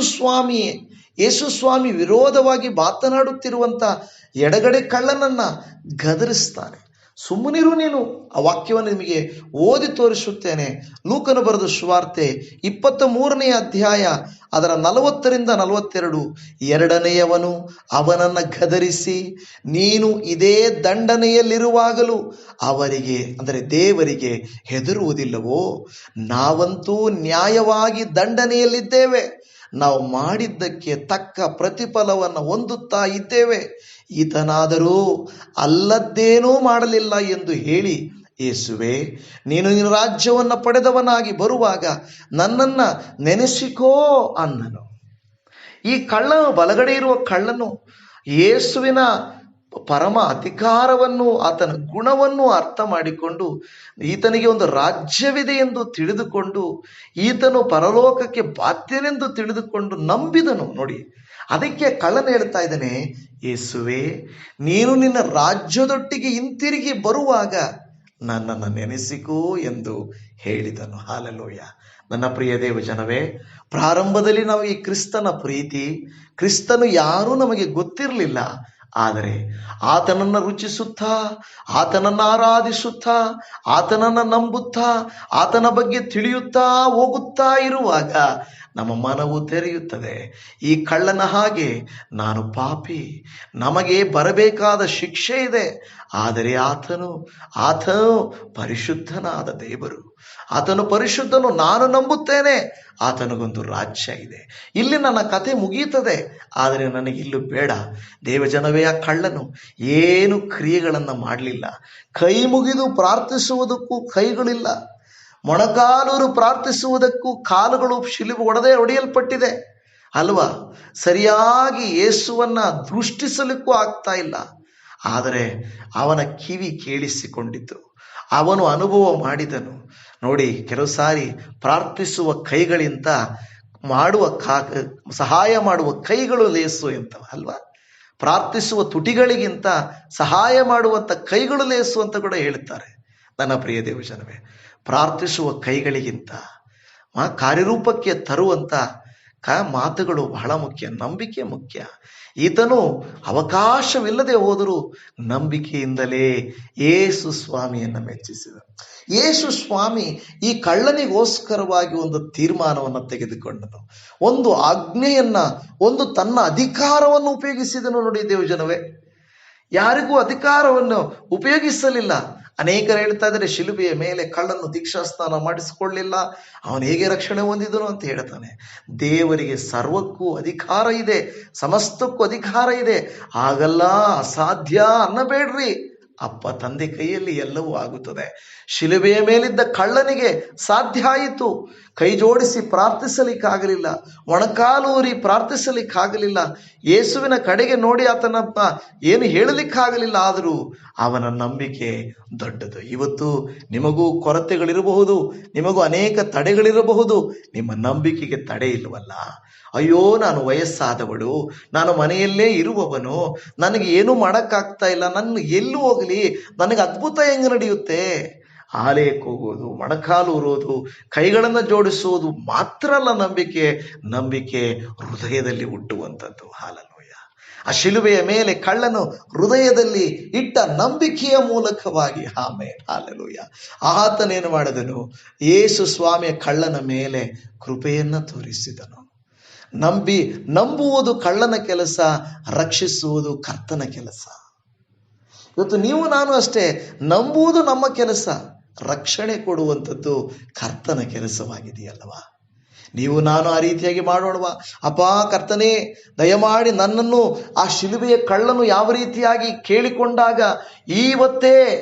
ಸ್ವಾಮಿ ವಿರೋಧವಾಗಿ ಮಾತನಾಡುತ್ತಿರುವಂತ ಎಡಗಡೆ ಕಳ್ಳನನ್ನ ಗದರಿಸ್ತಾನೆ. ಸುಮ್ಮನಿರು ನೀನು. ಆ ವಾಕ್ಯವನ್ನು ನಿಮಗೆ ಓದಿ ತೋರಿಸುತ್ತೇನೆ. ಲೂಕನು ಬರೆದ ಸುವಾರ್ತೆ 23ನೇ ಅಧ್ಯಾಯ ಅದರ 40ರಿಂದ 42. ಎರಡನೆಯವನು ಅವನನ್ನು ಗದರಿಸಿ, ನೀನು ಇದೇ ದಂಡನೆಯಲ್ಲಿರುವಾಗಲೂ ಅವರಿಗೆ, ಅಂದರೆ ದೇವರಿಗೆ ಹೆದರುವುದಿಲ್ಲವೋ? ನಾವಂತೂ ನ್ಯಾಯವಾಗಿ ದಂಡನೆಯಲ್ಲಿದ್ದೇವೆ, ನಾವು ಮಾಡಿದ್ದಕ್ಕೆ ತಕ್ಕ ಪ್ರತಿಫಲವನ್ನು ಹೊಂದುತ್ತಾ ಇದ್ದೇವೆ. ಈತನಾದರೂ ಅಲ್ಲದ್ದೇನೂ ಮಾಡಲಿಲ್ಲ ಎಂದು ಹೇಳಿ, ಯೇಸುವೆ, ನೀನು ನಿನ್ನ ರಾಜ್ಯವನ್ನು ಪಡೆದವನಾಗಿ ಬರುವಾಗ ನನ್ನನ್ನು ನೆನೆಸಿಕೋ ಅನ್ನನು. ಈ ಕಳ್ಳನು, ಬಲಗಡೆ ಇರುವ ಕಳ್ಳನು, ಯೇಸುವಿನ ಪರಮ ಅಧಿಕಾರವನ್ನು, ಆತನ ಗುಣವನ್ನು ಅರ್ಥ ಮಾಡಿಕೊಂಡು, ಈತನಿಗೆ ಒಂದು ರಾಜ್ಯವಿದೆ ಎಂದು ತಿಳಿದುಕೊಂಡು, ಈತನು ಪರಲೋಕಕ್ಕೆ ಬಾಧ್ಯನೆಂದು ತಿಳಿದುಕೊಂಡು ನಂಬಿದನು. ನೋಡಿ, ಅದಕ್ಕೆ ಕಳ್ಳನು ಹೇಳ್ತಾ ಇದ್ದಾನೆ, ಯೇಸುವೆ, ನೀನು ನಿನ್ನ ರಾಜ್ಯದೊಟ್ಟಿಗೆ ಹಿಂತಿರುಗಿ ಬರುವಾಗ ನನ್ನನ್ನು ನೆನೆಸಿಕೋ ಎಂದು ಹೇಳಿದನು. ಹಾಲೆಲೂಯ. ನನ್ನ ಪ್ರಿಯ ದೇವ ಜನವೇ, ಪ್ರಾರಂಭದಲ್ಲಿ ನಾವು ಈ ಕ್ರಿಸ್ತನ ಪ್ರೀತಿ, ಕ್ರಿಸ್ತನು ಯಾರೂ ನಮಗೆ ಗೊತ್ತಿರಲಿಲ್ಲ. ಆದರೆ ಆತನನ್ನು ರುಚಿಸುತ್ತಾ, ಆತನನ್ನು ಆರಾಧಿಸುತ್ತಾ, ಆತನನ್ನು ನಂಬುತ್ತಾ, ಆತನ ಬಗ್ಗೆ ತಿಳಿಯುತ್ತಾ ಹೋಗುತ್ತಾ ಇರುವಾಗ ನಮ್ಮ ಮನವು ತೆರೆಯುತ್ತದೆ. ಈ ಕಳ್ಳನ ಹಾಗೆ ನಾನು ಪಾಪಿ, ನಮಗೆ ಬರಬೇಕಾದ ಶಿಕ್ಷೆ ಇದೆ. ಆದರೆ ಆತನು ಪರಿಶುದ್ಧನಾದ ದೇವರು, ಆತನು ಪರಿಶುದ್ಧನು, ನಾನು ನಂಬುತ್ತೇನೆ. ಆತನಿಗೊಂದು ರಾಜ್ಯ ಇದೆ. ಇಲ್ಲಿ ನನ್ನ ಕತೆ ಮುಗಿಯುತ್ತದೆ. ಆದರೆ ನನಗಿಲ್ಲೂ ಬೇಡ. ದೇವಜನವೇ, ಆ ಕಳ್ಳನು ಏನು ಕ್ರಿಯೆಗಳನ್ನು ಮಾಡಲಿಲ್ಲ. ಕೈ ಮುಗಿದು ಪ್ರಾರ್ಥಿಸುವುದಕ್ಕೂ ಕೈಗಳಿಲ್ಲ, ಮೊಣಕಾಲೂರು ಪ್ರಾರ್ಥಿಸುವುದಕ್ಕೂ ಕಾಲುಗಳು ಶಿಲುಬೆ ಹೊಡೆಯಲ್ಪಟ್ಟಿದೆ ಅಲ್ವಾ? ಸರಿಯಾಗಿ ಯೇಸುವನ್ನ ದೃಷ್ಟಿಸಲಿಕ್ಕೂ ಆಗ್ತಾ ಇಲ್ಲ. ಆದರೆ ಅವನ ಕಿವಿ ಕೇಳಿಸಿಕೊಂಡಿತು, ಅವನು ಅನುಭವ ಮಾಡಿದನು. ನೋಡಿ, ಕೆಲವು ಸಾರಿ ಪ್ರಾರ್ಥಿಸುವ ಕೈಗಳಿಂದ ಸಹಾಯ ಮಾಡುವ ಕೈಗಳು ಲೇಸು ಎಂತವ ಅಲ್ವಾ? ಪ್ರಾರ್ಥಿಸುವ ತುಟಿಗಳಿಗಿಂತ ಸಹಾಯ ಮಾಡುವಂಥ ಕೈಗಳು ಲೇಸು ಅಂತ ಕೂಡ ಹೇಳ್ತಾರೆ. ನನ್ನ ಪ್ರಿಯ ದೇವಜನವೇ, ಪ್ರಾರ್ಥಿಸುವ ಕೈಗಳಿಗಿಂತ ಕಾರ್ಯರೂಪಕ್ಕೆ ತರುವಂಥ ಮಾತುಗಳು ಬಹಳ ಮುಖ್ಯ, ನಂಬಿಕೆ ಮುಖ್ಯ. ಈತನು ಅವಕಾಶವಿಲ್ಲದೆ ಹೋದರೂ ನಂಬಿಕೆಯಿಂದಲೇ ಯೇಸು ಸ್ವಾಮಿಯನ್ನು ಮೆಚ್ಚಿಸಿದ. ಯೇಸು ಸ್ವಾಮಿ ಈ ಕಳ್ಳನಿಗೋಸ್ಕರವಾಗಿ ಒಂದು ತೀರ್ಮಾನವನ್ನು ತೆಗೆದುಕೊಂಡನು, ಒಂದು ಆಜ್ಞೆಯನ್ನ, ಒಂದು ತನ್ನ ಅಧಿಕಾರವನ್ನು ಉಪಯೋಗಿಸಿದನು. ನೋಡಿ ದೇವಜನವೇ, ಯಾರಿಗೂ ಅಧಿಕಾರವನ್ನು ಉಪಯೋಗಿಸಲಿಲ್ಲ. ಅನೇಕರು ಹೇಳ್ತಾ ಇದ್ದಾರೆ, ಶಿಲುಬೆಯ ಮೇಲೆ ಕಳ್ಳನ್ನು ದೀಕ್ಷಾಸ್ನಾನ ಮಾಡಿಸಿಕೊಳ್ಳಲಿಲ್ಲ, ಅವನು ಹೇಗೆ ರಕ್ಷಣೆ ಹೊಂದಿದನು ಅಂತ ಹೇಳ್ತಾನೆ. ದೇವರಿಗೆ ಸರ್ವಕ್ಕೂ ಅಧಿಕಾರ ಇದೆ, ಸಮಸ್ತಕ್ಕೂ ಅಧಿಕಾರ ಇದೆ. ಆಗಲ್ಲ, ಅಸಾಧ್ಯ ಅನ್ನಬೇಡ್ರಿ. ಅಪ್ಪ ತಂದೆ ಕೈಯಲ್ಲಿ ಎಲ್ಲವೂ ಆಗುತ್ತದೆ. ಶಿಲುಬೆಯ ಮೇಲಿದ್ದ ಕಳ್ಳನಿಗೆ ಸಾಧ್ಯ ಆಯಿತು. ಕೈ ಜೋಡಿಸಿ ಪ್ರಾರ್ಥಿಸಲಿಕ್ಕಾಗಲಿಲ್ಲ, ಮೊಣಕಾಲೂರಿ ಪ್ರಾರ್ಥಿಸಲಿಕ್ಕಾಗಲಿಲ್ಲ, ಯೇಸುವಿನ ಕಡೆಗೆ ನೋಡಿ ಆತನಪ್ಪ ಏನು ಹೇಳಲಿಕ್ಕಾಗಲಿಲ್ಲ. ಆದರೂ ಅವನ ನಂಬಿಕೆ ದೊಡ್ಡದು. ಇವತ್ತು ನಿಮಗೂ ಕೊರತೆಗಳಿರಬಹುದು, ನಿಮಗೂ ಅನೇಕ ತಡೆಗಳಿರಬಹುದು. ನಿಮ್ಮ ನಂಬಿಕೆಗೆ ತಡೆ ಇಲ್ವಲ್ಲ? ಅಯ್ಯೋ, ನಾನು ವಯಸ್ಸಾದವಳು, ನಾನು ಮನೆಯಲ್ಲೇ ಇರುವವನು, ನನಗೆ ಏನೂ ಮಾಡೋಕ್ಕಾಗ್ತಾ ಇಲ್ಲ, ನನ್ನ ಎಲ್ಲೂ ಹೋಗಲಿ, ನನಗೆ ಅದ್ಭುತ ಹೆಂಗೆ ನಡೆಯುತ್ತೆ? ಆಲಯಕ್ಕೆ ಹೋಗೋದು, ಮೊಣಕಾಲು ಊರೋದು, ಕೈಗಳನ್ನು ಜೋಡಿಸುವುದು ಮಾತ್ರ ಅಲ್ಲ ನಂಬಿಕೆ. ನಂಬಿಕೆ ಹೃದಯದಲ್ಲಿ ಹುಟ್ಟುವಂಥದ್ದು. ಹಾಲೆಲೂಯ. ಆ ಶಿಲುಬೆಯ ಮೇಲೆ ಕಳ್ಳನು ಹೃದಯದಲ್ಲಿ ಇಟ್ಟ ನಂಬಿಕೆಯ ಮೂಲಕವಾಗಿ, ಆಮೆನ್, ಹಾಲೆಲೂಯ, ಆತನೇನು ಮಾಡಿದನು? ಯೇಸು ಸ್ವಾಮಿಯ ಕಳ್ಳನ ಮೇಲೆ ಕೃಪೆಯನ್ನ ತೋರಿಸಿದನು. ನಂಬುವುದು ಕಳ್ಳನ ಕೆಲಸ, ರಕ್ಷಿಸುವುದು ಕರ್ತನ ಕೆಲಸ. ಇವತ್ತು ನೀವು ನಾನು ಅಷ್ಟೇ, ನಂಬುವುದು ನಮ್ಮ ಕೆಲಸ, ರಕ್ಷಣೆ ಕೊಡುವಂಥದ್ದು ಕರ್ತನ ಕೆಲಸವಾಗಿದೆಯಲ್ಲವಾ? ನೀವು ನಾನು ಆ ರೀತಿಯಾಗಿ ಮಾಡೋಣವಾ? ಅಪ್ಪ ಕರ್ತನೇ, ದಯಮಾಡಿ ನನ್ನನ್ನು ಆ ಶಿಲುಬೆಯ ಕಳ್ಳನು ಯಾವ ರೀತಿಯಾಗಿ ಕೇಳಿಕೊಂಡಾಗ ಇವತ್ತೇ,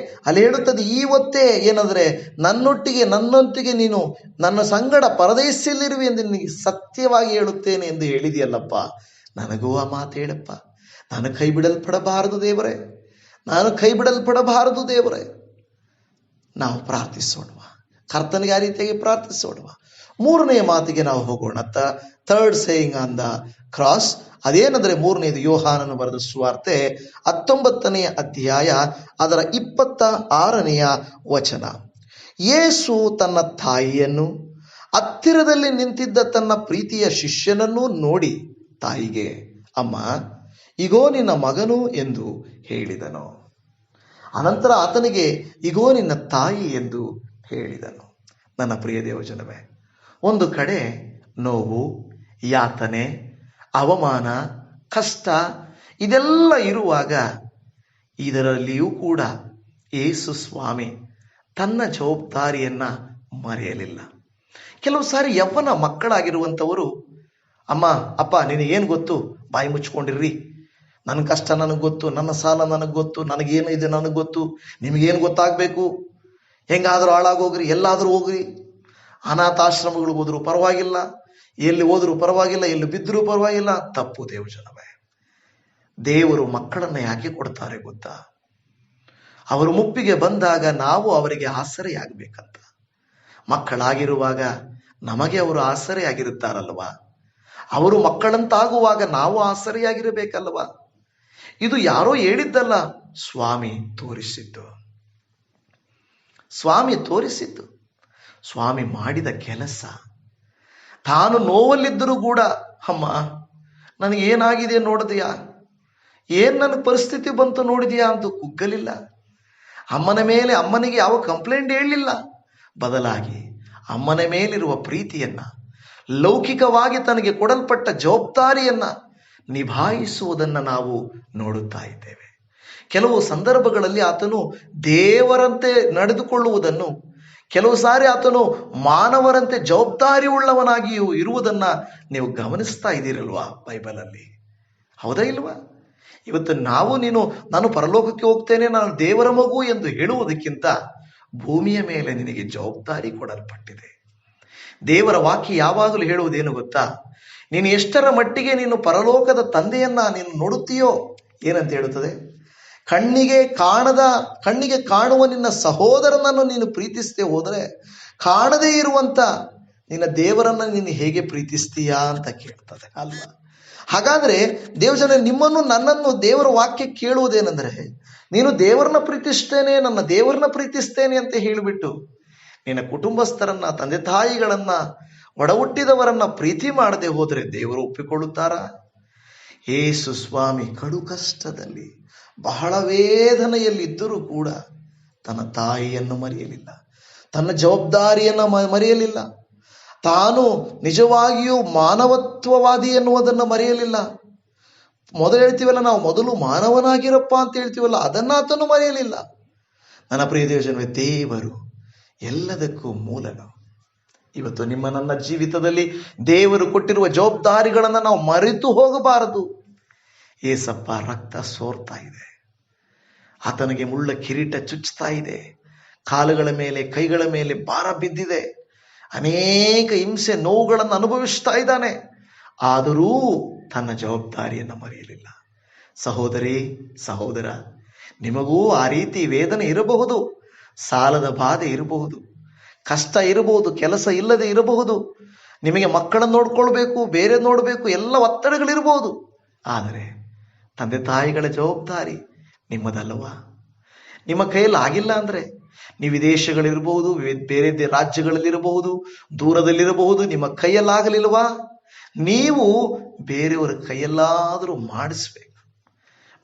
ಅಲ್ಲಿ ಹೇಳುತ್ತದೆ ಇವತ್ತೇ ಏನಂದ್ರೆ, ನನ್ನೊಟ್ಟಿಗೆ ನೀನು ನನ್ನ ಸಂಗಡ ಪರದೇಶದಲ್ಲಿರುವೆ ಎಂದು ನಿನಗೆ ಸತ್ಯವಾಗಿ ಹೇಳುತ್ತೇನೆ ಎಂದು ಹೇಳಿದೆಯಲ್ಲಪ್ಪ. ನನಗೂ ಆ ಮಾತು ಹೇಳಪ್ಪ. ನಾನು ಕೈ ಬಿಡಲ್ಪಡಬಾರದು ದೇವರೇ, ನಾನು ಕೈ ಬಿಡಲ್ಪಡಬಾರದು ದೇವರೇ. ನಾವು ಪ್ರಾರ್ಥಿಸೋಣವಾ? ಕರ್ತನಿಗೆ ಆ ರೀತಿಯಾಗಿ ಪ್ರಾರ್ಥಿಸೋಣವಾ? ಮೂರನೆಯ ಮಾತಿಗೆ ನಾವು ಹೋಗೋಣ. Third saying on the cross. ಅದೇನಂದ್ರೆ, ಮೂರನೇದು ಯೋಹಾನನು ಬರೆದ ಸುವಾರ್ತೆ 19ನೇ ಅಧ್ಯಾಯ ಅದರ 26ನೆಯ ವಚನ. ಯೇಸು ತನ್ನ ತಾಯಿಯನ್ನು, ಹತ್ತಿರದಲ್ಲಿ ನಿಂತಿದ್ದ ತನ್ನ ಪ್ರೀತಿಯ ಶಿಷ್ಯನನ್ನು ನೋಡಿ ತಾಯಿಗೆ, ಅಮ್ಮ, ಇಗೋ ನಿನ್ನ ಮಗನು ಎಂದು ಹೇಳಿದನು. ಅನಂತರ ಆತನಿಗೆ, ಇಗೋ ನಿನ್ನ ತಾಯಿ ಎಂದು ಹೇಳಿದನು. ನನ್ನ ಪ್ರಿಯ ದೇವಜನವೇ, ಒಂದು ಕಡೆ ನೋವು, ಯಾತನೆ, ಅವಮಾನ, ಕಷ್ಟ ಇದೆಲ್ಲ ಇರುವಾಗ ಇದರಲ್ಲಿಯೂ ಕೂಡ ಯೇಸು ಸ್ವಾಮಿ ತನ್ನ ಜವಾಬ್ದಾರಿಯನ್ನ ಮರೆಯಲಿಲ್ಲ. ಕೆಲವು ಸಾರಿ ಯವ್ವನ ಮಕ್ಕಳಾಗಿರುವಂಥವರು, ಅಮ್ಮ ಅಪ್ಪ ನಿನಗೇನು ಗೊತ್ತು, ಬಾಯಿ ಮುಚ್ಕೊಂಡಿರ್ರಿ, ನನ್ನ ಕಷ್ಟ ನನಗೆ ಗೊತ್ತು, ನನ್ನ ಸಾಲ ನನಗೆ ಗೊತ್ತು, ನನಗೇನು ಇದೆ ನನಗೆ ಗೊತ್ತು, ನಿಮಗೇನು ಗೊತ್ತಾಗಬೇಕು, ಹೆಂಗಾದರೂ ಹಾಳಾಗೋಗ್ರಿ, ಎಲ್ಲಾದರೂ ಹೋಗ್ರಿ, ಅನಾಥಾಶ್ರಮಗಳಿಗೆ ಹೋದ್ರೂ ಪರವಾಗಿಲ್ಲ, ಎಲ್ಲಿ ಹೋದ್ರೂ ಪರವಾಗಿಲ್ಲ, ಎಲ್ಲಿ ಬಿದ್ದರೂ ಪರವಾಗಿಲ್ಲ. ತಪ್ಪು ದೇವಜನವೇ. ದೇವರು ಮಕ್ಕಳನ್ನ ಯಾಕೆ ಕೊಡ್ತಾರೆ ಗೊತ್ತಾ? ಅವರು ಮುಪ್ಪಿಗೆ ಬಂದಾಗ ನಾವು ಅವರಿಗೆ ಆಸರೆಯಾಗಬೇಕಂತ. ಮಕ್ಕಳಾಗಿರುವಾಗ ನಮಗೆ ಅವರು ಆಸರೆಯಾಗಿರುತ್ತಾರಲ್ವಾ? ಅವರು ಮಕ್ಕಳಂತಾಗುವಾಗ ನಾವು ಆಸರೆಯಾಗಿರಬೇಕಲ್ವಾ? ಇದು ಯಾರೋ ಹೇಳಿದ್ದಲ್ಲ, ಸ್ವಾಮಿ ತೋರಿಸಿದ್ದು. ಸ್ವಾಮಿ ತೋರಿಸಿದ್ದು, ಸ್ವಾಮಿ ಮಾಡಿದ ಕೆಲಸ. ತಾನು ನೋವಲ್ಲಿದ್ದರೂ ಕೂಡ, ಅಮ್ಮ ನನಗೇನಾಗಿದೆ ನೋಡಿದೆಯಾ, ಏನ್ ನನ್ನ ಪರಿಸ್ಥಿತಿ ಬಂತು ನೋಡಿದೆಯಾ ಅಂತ ಕುಗ್ಗಲಿಲ್ಲ. ಅಮ್ಮನ ಮೇಲೆ ಅಮ್ಮನಿಗೆ ಯಾವ ಕಂಪ್ಲೇಂಟ್ ಹೇಳಲಿಲ್ಲ. ಬದಲಾಗಿ ಅಮ್ಮನ ಮೇಲಿರುವ ಪ್ರೀತಿಯನ್ನ, ಲೌಕಿಕವಾಗಿ ತನಗೆ ಕೊಡಲ್ಪಟ್ಟ ಜವಾಬ್ದಾರಿಯನ್ನ ನಿಭಾಯಿಸುವುದನ್ನು ನಾವು ನೋಡುತ್ತಾ ಇದ್ದೇವೆ. ಕೆಲವು ಸಂದರ್ಭಗಳಲ್ಲಿ ಆತನು ದೇವರಂತೆ ನಡೆದುಕೊಳ್ಳುವುದನ್ನು, ಕೆಲವು ಸಾರಿ ಆತನು ಮಾನವರಂತೆ ಜವಾಬ್ದಾರಿ ಉಳ್ಳವನಾಗಿಯೂ ಇರುವುದನ್ನ ನೀವು ಗಮನಿಸ್ತಾ ಇದ್ದೀರಲ್ವಾ ಬೈಬಲಲ್ಲಿ? ಹೌದಾ ಇಲ್ವಾ? ಇವತ್ತು ನಾನು ಪರಲೋಕಕ್ಕೆ ಹೋಗ್ತೇನೆ, ನಾನು ದೇವರ ಮಗು ಎಂದು ಹೇಳುವುದಕ್ಕಿಂತ ಭೂಮಿಯ ಮೇಲೆ ನಿನಗೆ ಜವಾಬ್ದಾರಿ ಕೊಡಲ್ಪಟ್ಟಿದೆ. ದೇವರ ವಾಕ್ಯ ಯಾವಾಗಲೂ ಹೇಳುವುದೇನು ಗೊತ್ತಾ? ನೀನು ಎಷ್ಟರ ಮಟ್ಟಿಗೆ ನೀನು ಪರಲೋಕದ ತಂದೆಯನ್ನ ನೀನು ನೋಡುತ್ತೀಯೋ, ಏನಂತ ಹೇಳುತ್ತದೆ? ಕಣ್ಣಿಗೆ ಕಾಣುವ ನಿನ್ನ ಸಹೋದರನನ್ನು ನೀನು ಪ್ರೀತಿಸದೆ ಹೋದರೆ, ಕಾಣದೇ ಇರುವಂತ ನಿನ್ನ ದೇವರನ್ನ ನೀನು ಹೇಗೆ ಪ್ರೀತಿಸ್ತೀಯಾ ಅಂತ ಕೇಳ್ತದೆ ಅಲ್ವಾ? ಹಾಗಾದ್ರೆ ದೇವಜನ, ನಿಮ್ಮನ್ನು ನನ್ನನ್ನು ದೇವರ ವಾಕ್ಯ ಕೇಳುವುದೇನೆಂದ್ರೆ, ನೀನು ದೇವರನ್ನ ಪ್ರೀತಿಸ್ತೇನೆ, ನನ್ನ ದೇವರನ್ನ ಪ್ರೀತಿಸ್ತೇನೆ ಅಂತ ಹೇಳಿಬಿಟ್ಟು ನಿನ್ನ ಕುಟುಂಬಸ್ಥರನ್ನ, ತಂದೆ ತಾಯಿಗಳನ್ನ ಒಡ ಹುಟ್ಟಿದವರನ್ನ ಪ್ರೀತಿ ಮಾಡದೆ ಹೋದರೆ ದೇವರು ಒಪ್ಪಿಕೊಳ್ಳುತ್ತಾರಾ? ಯೇಸು ಸ್ವಾಮಿ ಕಡು ಕಷ್ಟದಲ್ಲಿ ಬಹಳ ವೇದನೆಯಲ್ಲಿದ್ದರೂ ಕೂಡ ತನ್ನ ತಾಯಿಯನ್ನು ಮರೆಯಲಿಲ್ಲ, ತನ್ನ ಜವಾಬ್ದಾರಿಯನ್ನು ಮರೆಯಲಿಲ್ಲ, ತಾನು ನಿಜವಾಗಿಯೂ ಮಾನವತ್ವವಾದಿ ಎನ್ನುವುದನ್ನು ಮರೆಯಲಿಲ್ಲ. ಮೊದಲು ಹೇಳ್ತೀವಲ್ಲ, ನಾವು ಮೊದಲು ಮಾನವನಾಗಿರಪ್ಪ ಅಂತ ಹೇಳ್ತೀವಲ್ಲ, ಅದನ್ನ ಆತನು ಮರೆಯಲಿಲ್ಲ. ನನ್ನ ಪ್ರಿಯ ದೇವಜನವೇ, ದೇವರು ಎಲ್ಲದಕ್ಕೂ ಮೂಲನು. ಇವತ್ತು ನಿಮ್ಮ ನನ್ನ ಜೀವಿತದಲ್ಲಿ ದೇವರು ಕೊಟ್ಟಿರುವ ಜವಾಬ್ದಾರಿಗಳನ್ನು ನಾವು ಮರೆತು ಹೋಗಬಾರದು. ಏಸಪ್ಪ ರಕ್ತ ಸೋರ್ತಾ ಇದೆ, ಆತನಿಗೆ ಮುಳ್ಳ ಕಿರೀಟ ಚುಚ್ಚುತ್ತಾ ಇದೆ, ಕಾಲುಗಳ ಮೇಲೆ ಕೈಗಳ ಮೇಲೆ ಭಾರ ಬಿದ್ದಿದೆ, ಅನೇಕ ಹಿಂಸೆ ನೋವುಗಳನ್ನು ಅನುಭವಿಸ್ತಾ ಇದ್ದಾನೆ. ಆದರೂ ತನ್ನ ಜವಾಬ್ದಾರಿಯನ್ನು ಮರೆಯಲಿಲ್ಲ. ಸಹೋದರಿ, ಸಹೋದರ, ನಿಮಗೂ ಆ ರೀತಿ ವೇದನೆ ಇರಬಹುದು, ಸಾಲದ ಬಾಧೆ ಇರಬಹುದು, ಕಷ್ಟ ಇರಬಹುದು, ಕೆಲಸ ಇಲ್ಲದೆ ಇರಬಹುದು, ನಿಮಗೆ ಮಕ್ಕಳನ್ನು ನೋಡ್ಕೊಳ್ಬೇಕು, ಬೇರೆ ನೋಡಬೇಕು, ಎಲ್ಲ ಒತ್ತಡಗಳಿರಬಹುದು. ಆದರೆ ತಂದೆ ತಾಯಿಗಳ ಜವಾಬ್ದಾರಿ ನಿಮ್ಮದಲ್ಲವಾ? ನಿಮ್ಮ ಕೈಯಲ್ಲಿ ಆಗಿಲ್ಲ ಅಂದ್ರೆ, ನೀವು ವಿದೇಶಗಳಿರಬಹುದು, ಬೇರೆ ರಾಜ್ಯಗಳಲ್ಲಿರಬಹುದು, ದೂರದಲ್ಲಿರಬಹುದು, ನಿಮ್ಮ ಕೈಯಲ್ಲಾಗಲಿಲ್ವಾ? ನೀವು ಬೇರೆಯವರ ಕೈಯಲ್ಲಾದರೂ ಮಾಡಿಸ್ಬೇಕು,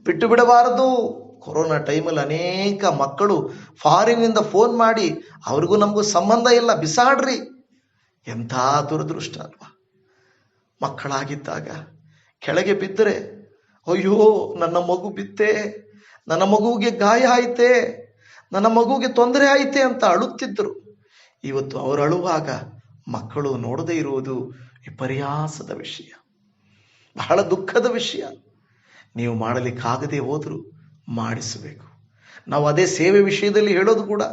ಬಿಟ್ಟು ಬಿಡಬಾರದು. ಕೊರೋನಾ ಟೈಮಲ್ಲಿ ಅನೇಕ ಮಕ್ಕಳು ಫಾರಿನ್ನಿಂದ ಫೋನ್ ಮಾಡಿ, ಅವ್ರಿಗೂ ನಮಗೂ ಸಂಬಂಧ ಇಲ್ಲ, ಬಿಸಾಡ್ರಿ. ಎಂಥ ದುರದೃಷ್ಟ ಅಲ್ವಾ? ಮಕ್ಕಳಾಗಿದ್ದಾಗ ಕೆಳಗೆ ಬಿದ್ದರೆ, ಅಯ್ಯೋ ನನ್ನ ಮಗು ಬಿತ್ತೆ, ನನ್ನ ಮಗುವಿಗೆ ಗಾಯ ಆಯ್ತೆ, ನನ್ನ ಮಗುವಿಗೆ ತೊಂದರೆ ಆಯ್ತೆ ಅಂತ ಅಳುತ್ತಿದ್ದರು. ಇವತ್ತು ಅವರು ಅಳುವಾಗ ಮಕ್ಕಳು ನೋಡದೇ ಇರುವುದು ವಿಪರ್ಯಾಸದ ವಿಷಯ, ಬಹಳ ದುಃಖದ ವಿಷಯ. ನೀವು ಮಾಡಲಿಕ್ಕಾಗದೆ ಹೋದರೂ ಮಾಡಿಸಬೇಕು. ನಾವು ಅದೇ ಸೇವೆ ವಿಷಯದಲ್ಲಿ ಹೇಳೋದು ಕೂಡ,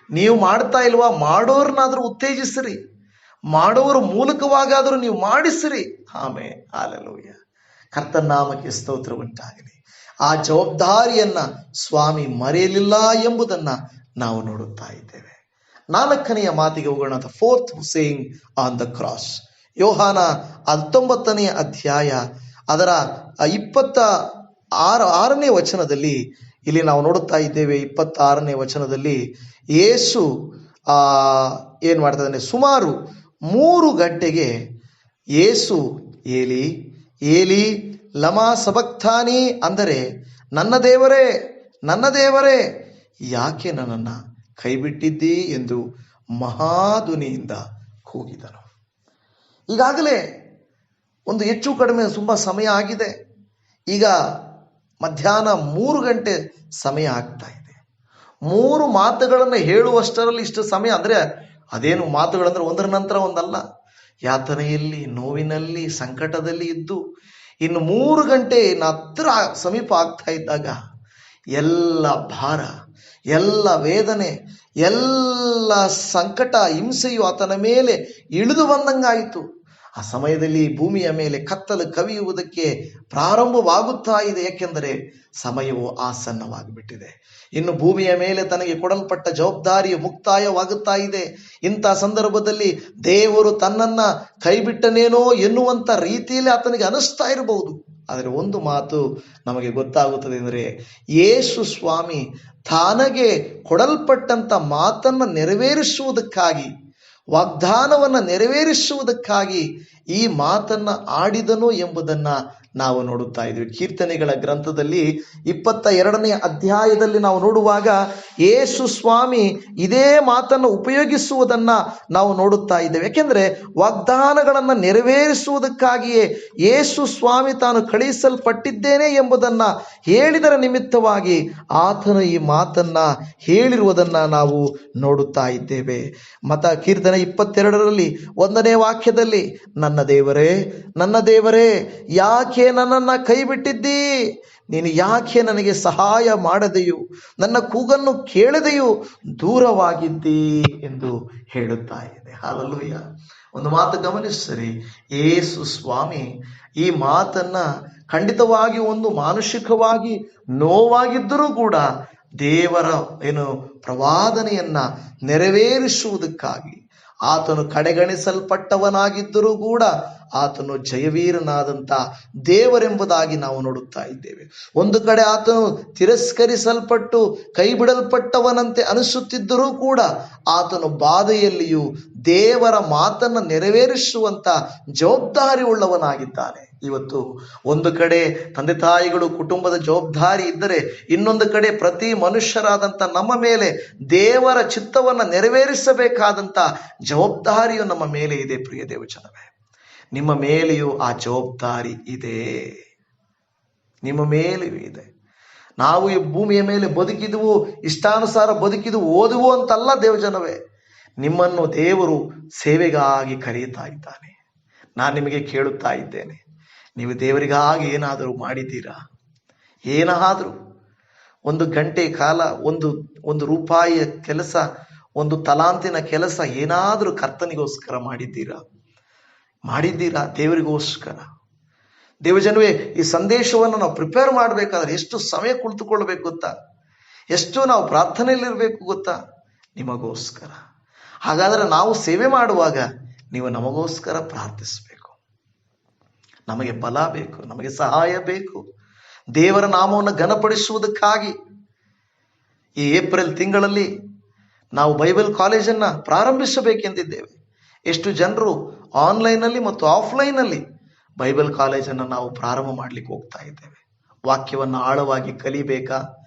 ನೀವು ಮಾಡ್ತಾ ಇಲ್ವಾ, ಮಾಡೋರ್ನಾದ್ರೂ ಉತ್ತೇಜಿಸ್ರಿ, ಮಾಡೋರ ಮೂಲಕವಾಗಾದರೂ ನೀವು ಮಾಡಿಸಿರಿ. ಆಮೇಲೆ ಹಾಲೆಲೂಯ, ಕರ್ತನ ನಾಮಕ್ಕೆ ಸ್ತೋತ್ರ ಉಂಟಾಗಲಿ. ಆ ಜವಾಬ್ದಾರಿಯನ್ನ ಸ್ವಾಮಿ ಮರೆಯಲಿಲ್ಲ ಎಂಬುದನ್ನ ನಾವು ನೋಡುತ್ತಾ ಇದ್ದೇವೆ. 4ನೆಯ ಮಾತಿಗೆ ಹೋಗೋಣ. The fourth saying on the cross. ಯೋಹಾನ 19ನೇ ಅಧ್ಯಾಯ ಅದರ 26ನೇ ವಚನದಲ್ಲಿ ಇಲ್ಲಿ ನಾವು ನೋಡುತ್ತಾ ಇದ್ದೇವೆ. 26ನೇ ವಚನದಲ್ಲಿ ಯೇಸು ಏನ್ ಮಾಡ್ತಾ ಇದ್ದಾನೆ? ಸುಮಾರು 3 ಗಂಟೆಗೆ ಯೇಸು ಏಲಿ ಏಲಿ ಲಮಾ ಸಬಕ್ತಾನಿ ಅಂದರೆ, ನನ್ನ ದೇವರೇ, ನನ್ನ ದೇವರೇ, ಯಾಕೆ ನನ್ನನ್ನು ಕೈಬಿಟ್ಟಿದ್ದೀ ಎಂದು ಮಹಾಧ್ವನಿಯಿಂದ ಕೂಗಿದನು. ಈಗಾಗಲೇ ಒಂದು ಹೆಚ್ಚು ಕಡಿಮೆ ತುಂಬಾ ಸಮಯ ಆಗಿದೆ. ಈಗ ಮಧ್ಯಾಹ್ನ 3 ಗಂಟೆ ಸಮಯ ಆಗ್ತಾ ಇದೆ. 3 ಮಾತುಗಳನ್ನು ಹೇಳುವಷ್ಟರಲ್ಲಿ ಇಷ್ಟು ಸಮಯ ಅಂದ್ರೆ, ಅದೇನು ಮಾತುಗಳಂದ್ರೆ ಒಂದರ ನಂತರ ಒಂದಲ್ಲ. ಯಾತನೆಯಲ್ಲಿ, ನೋವಿನಲ್ಲಿ, ಸಂಕಟದಲ್ಲಿ ಇದ್ದು ಇನ್ನು 3 ಗಂಟೆ ಹತ್ರ ಸಮೀಪ ಆಗ್ತಾ ಇದ್ದಾಗ ಎಲ್ಲ ಭಾರ, ಎಲ್ಲ ವೇದನೆ, ಎಲ್ಲ ಸಂಕಟ, ಹಿಂಸೆಯು ಆತನ ಮೇಲೆ ಇಳಿದು ಬಂದಂಗಾಯಿತು. ಆ ಸಮಯದಲ್ಲಿ ಭೂಮಿಯ ಮೇಲೆ ಕತ್ತಲು ಕವಿಯುವುದಕ್ಕೆ ಪ್ರಾರಂಭವಾಗುತ್ತಾ ಇದೆ. ಏಕೆಂದರೆ ಸಮಯವು ಆಸನ್ನವಾಗಿಬಿಟ್ಟಿದೆ. ಇನ್ನು ಭೂಮಿಯ ಮೇಲೆ ತನಗೆ ಕೊಡಲ್ಪಟ್ಟ ಜವಾಬ್ದಾರಿಯು ಮುಕ್ತಾಯವಾಗುತ್ತಾ ಇದೆ. ಇಂಥ ಸಂದರ್ಭದಲ್ಲಿ ದೇವರು ತನ್ನನ್ನ ಕೈಬಿಟ್ಟನೇನೋ ಎನ್ನುವಂತ ರೀತಿಯಲ್ಲಿ ಆತನಿಗೆ ಅನಿಸ್ತಾ ಇರಬಹುದು. ಆದರೆ ಒಂದು ಮಾತು ನಮಗೆ ಗೊತ್ತಾಗುತ್ತದೆ, ಅಂದರೆ ಯೇಸು ಸ್ವಾಮಿ ತನಗೆ ಕೊಡಲ್ಪಟ್ಟಂತ ಮಾತನ್ನ ನೆರವೇರಿಸುವುದಕ್ಕಾಗಿ, ವಾಗ್ದಾನವನ್ನ ನೆರವೇರಿಸುವುದಕ್ಕಾಗಿ ಈ ಮಾತನ್ನ ಆಡಿದನು ಎಂಬುದನ್ನ ನಾವು ನೋಡುತ್ತಾ ಇದ್ವಿ. ಕೀರ್ತನೆಗಳ ಗ್ರಂಥದಲ್ಲಿ 22ನೇ ಅಧ್ಯಾಯದಲ್ಲಿ ನಾವು ನೋಡುವಾಗ ಯೇಸು ಸ್ವಾಮಿ ಇದೇ ಮಾತನ್ನು ಉಪಯೋಗಿಸುವುದನ್ನ ನಾವು ನೋಡುತ್ತಾ ಇದ್ದೇವೆ. ಯಾಕೆಂದ್ರೆ ವಾಗ್ದಾನಗಳನ್ನ ನೆರವೇರಿಸುವುದಕ್ಕಾಗಿಯೇ ಯೇಸು ಸ್ವಾಮಿ ತಾನು ಕಳುಹಿಸಲ್ಪಟ್ಟಿದ್ದೇನೆ ಎಂಬುದನ್ನ ಹೇಳಿದರ ನಿಮಿತ್ತವಾಗಿ ಆತನು ಈ ಮಾತನ್ನ ಹೇಳಿರುವುದನ್ನ ನಾವು ನೋಡುತ್ತಾ ಇದ್ದೇವೆ. ಕೀರ್ತನೆ 22ರಲ್ಲಿ 1ನೇ ವಾಕ್ಯದಲ್ಲಿ, ನನ್ನ ದೇವರೇ, ನನ್ನ ದೇವರೇ, ಯಾಕೆ ನನ್ನನ್ನ ಕೈ ಬಿಟ್ಟಿದ್ದೀ? ನೀನು ಯಾಕೆ ನನಗೆ ಸಹಾಯ ಮಾಡದೆಯೂ ನನ್ನ ಕೂಗನ್ನು ಕೇಳದೆಯೂ ದೂರವಾಗಿದ್ದೀ ಎಂದು ಹೇಳುತ್ತಾ ಇದೆ. ಹಲ್ಲೆಲೂಯಾ. ಒಂದು ಮಾತು ಗಮನಿಸಿರಿ, ಯೇಸು ಸ್ವಾಮಿ ಈ ಮಾತನ್ನ ಖಂಡಿತವಾಗಿ ಒಂದು ಮಾನುಷಿಕವಾಗಿ ನೋವಾಗಿದ್ದರೂ ಕೂಡ ದೇವರ ಪ್ರವಾದನೆಯನ್ನ ನೆರವೇರಿಸುವುದಕ್ಕಾಗಿ, ಆತನು ಕಡೆಗಣಿಸಲ್ಪಟ್ಟವನಾಗಿದ್ದರೂ ಕೂಡ ಆತನು ಜಯವೀರನಾದಂಥ ದೇವರೆಂಬುದಾಗಿ ನಾವು ನೋಡುತ್ತಾ ಇದ್ದೇವೆ. ಒಂದು ಕಡೆ ಆತನು ತಿರಸ್ಕರಿಸಲ್ಪಟ್ಟು ಕೈ ಬಿಡಲ್ಪಟ್ಟವನಂತೆ ಅನಿಸುತ್ತಿದ್ದರೂ ಕೂಡ ಆತನು ಬಾಧೆಯಲ್ಲಿಯೂ ದೇವರ ಮಾತನ್ನು ನೆರವೇರಿಸುವಂತ ಜವಾಬ್ದಾರಿ ಉಳ್ಳವನಾಗಿದ್ದಾನೆ. ಇವತ್ತು ಒಂದು ಕಡೆ ತಂದೆ ತಾಯಿಗಳು ಕುಟುಂಬದ ಜವಾಬ್ದಾರಿ ಇದ್ದರೆ, ಇನ್ನೊಂದು ಕಡೆ ಪ್ರತಿ ಮನುಷ್ಯರಾದಂಥ ನಮ್ಮ ಮೇಲೆ ದೇವರ ಚಿತ್ತವನ್ನು ನೆರವೇರಿಸಬೇಕಾದಂಥ ಜವಾಬ್ದಾರಿಯು ನಮ್ಮ ಮೇಲೆ ಇದೆ. ಪ್ರಿಯ ದೇವಜನವೇ, ನಿಮ್ಮ ಮೇಲೆಯೂ ಆ ಜವಾಬ್ದಾರಿ ಇದೆ. ನಿಮ್ಮ ಮೇಲೆಯೂ ಇದೆ. ನಾವು ಈ ಭೂಮಿಯ ಮೇಲೆ ಬದುಕಿದುವು, ಇಷ್ಟಾನುಸಾರ ಬದುಕಿದುವು, ಓದುವು ಅಂತಲ್ಲ ದೇವಜನವೇ. ನಿಮ್ಮನ್ನು ದೇವರು ಸೇವೆಗಾಗಿ ಕರೆಯುತ್ತಾ ಇದ್ದಾನೆ. ನಾನು ನಿಮಗೆ ಕೇಳುತ್ತಾ ಇದ್ದೇನೆ, ನೀವು ದೇವರಿಗಾಗಿ ಏನಾದರೂ ಮಾಡಿದ್ದೀರಾ? ಏನಾದರೂ ಒಂದು ಗಂಟೆ ಕಾಲ, ಒಂದು ರೂಪಾಯಿಯ ಕೆಲಸ, ಒಂದು ತಲಾಂತಿನ ಕೆಲಸ ಏನಾದರೂ ಕರ್ತನಿಗೋಸ್ಕರ ಮಾಡಿದ್ದೀರಾ? ದೇವರಿಗೋಸ್ಕರ. ದೇವಜನವೇ, ಈ ಸಂದೇಶವನ್ನು ನಾವು ಪ್ರಿಪೇರ್ ಮಾಡಬೇಕಾದ್ರೆ ಎಷ್ಟು ಸಮಯ ಕುಳಿತುಕೊಳ್ಬೇಕು ಗೊತ್ತಾ? ಎಷ್ಟು ನಾವು ಪ್ರಾರ್ಥನೆಯಲ್ಲಿರಬೇಕು ಗೊತ್ತಾ? ನಿಮಗೋಸ್ಕರ. ಹಾಗಾದರೆ ನಾವು ಸೇವೆ ಮಾಡುವಾಗ ನೀವು ನಮಗೋಸ್ಕರ ಪ್ರಾರ್ಥಿಸಬೇಕು. ನಮಗೆ ಬಲ ಬೇಕು, ನಮಗೆ ಸಹಾಯ ಬೇಕು, ದೇವರ ನಾಮವನ್ನು ಘನಪಡಿಸುವುದಕ್ಕಾಗಿ. ಈ ಏಪ್ರಿಲ್ ತಿಂಗಳಲ್ಲಿ ನಾವು ಬೈಬಲ್ ಕಾಲೇಜನ್ನು ಪ್ರಾರಂಭಿಸಬೇಕೆಂದಿದ್ದೇವೆ. ಎಷ್ಟು ಜನರು ಆನ್ಲೈನಲ್ಲಿ ಮತ್ತು ಆಫ್ಲೈನಲ್ಲಿ ಬೈಬಲ್ ಕಾಲೇಜನ್ನು ನಾವು ಪ್ರಾರಂಭ ಮಾಡಲಿಕ್ಕೆ ಹೋಗ್ತಾ ಇದ್ದೇವೆ. ವಾಕ್ಯವನ್ನು ಆಳವಾಗಿ ಕಲಿಬೇಕಾ?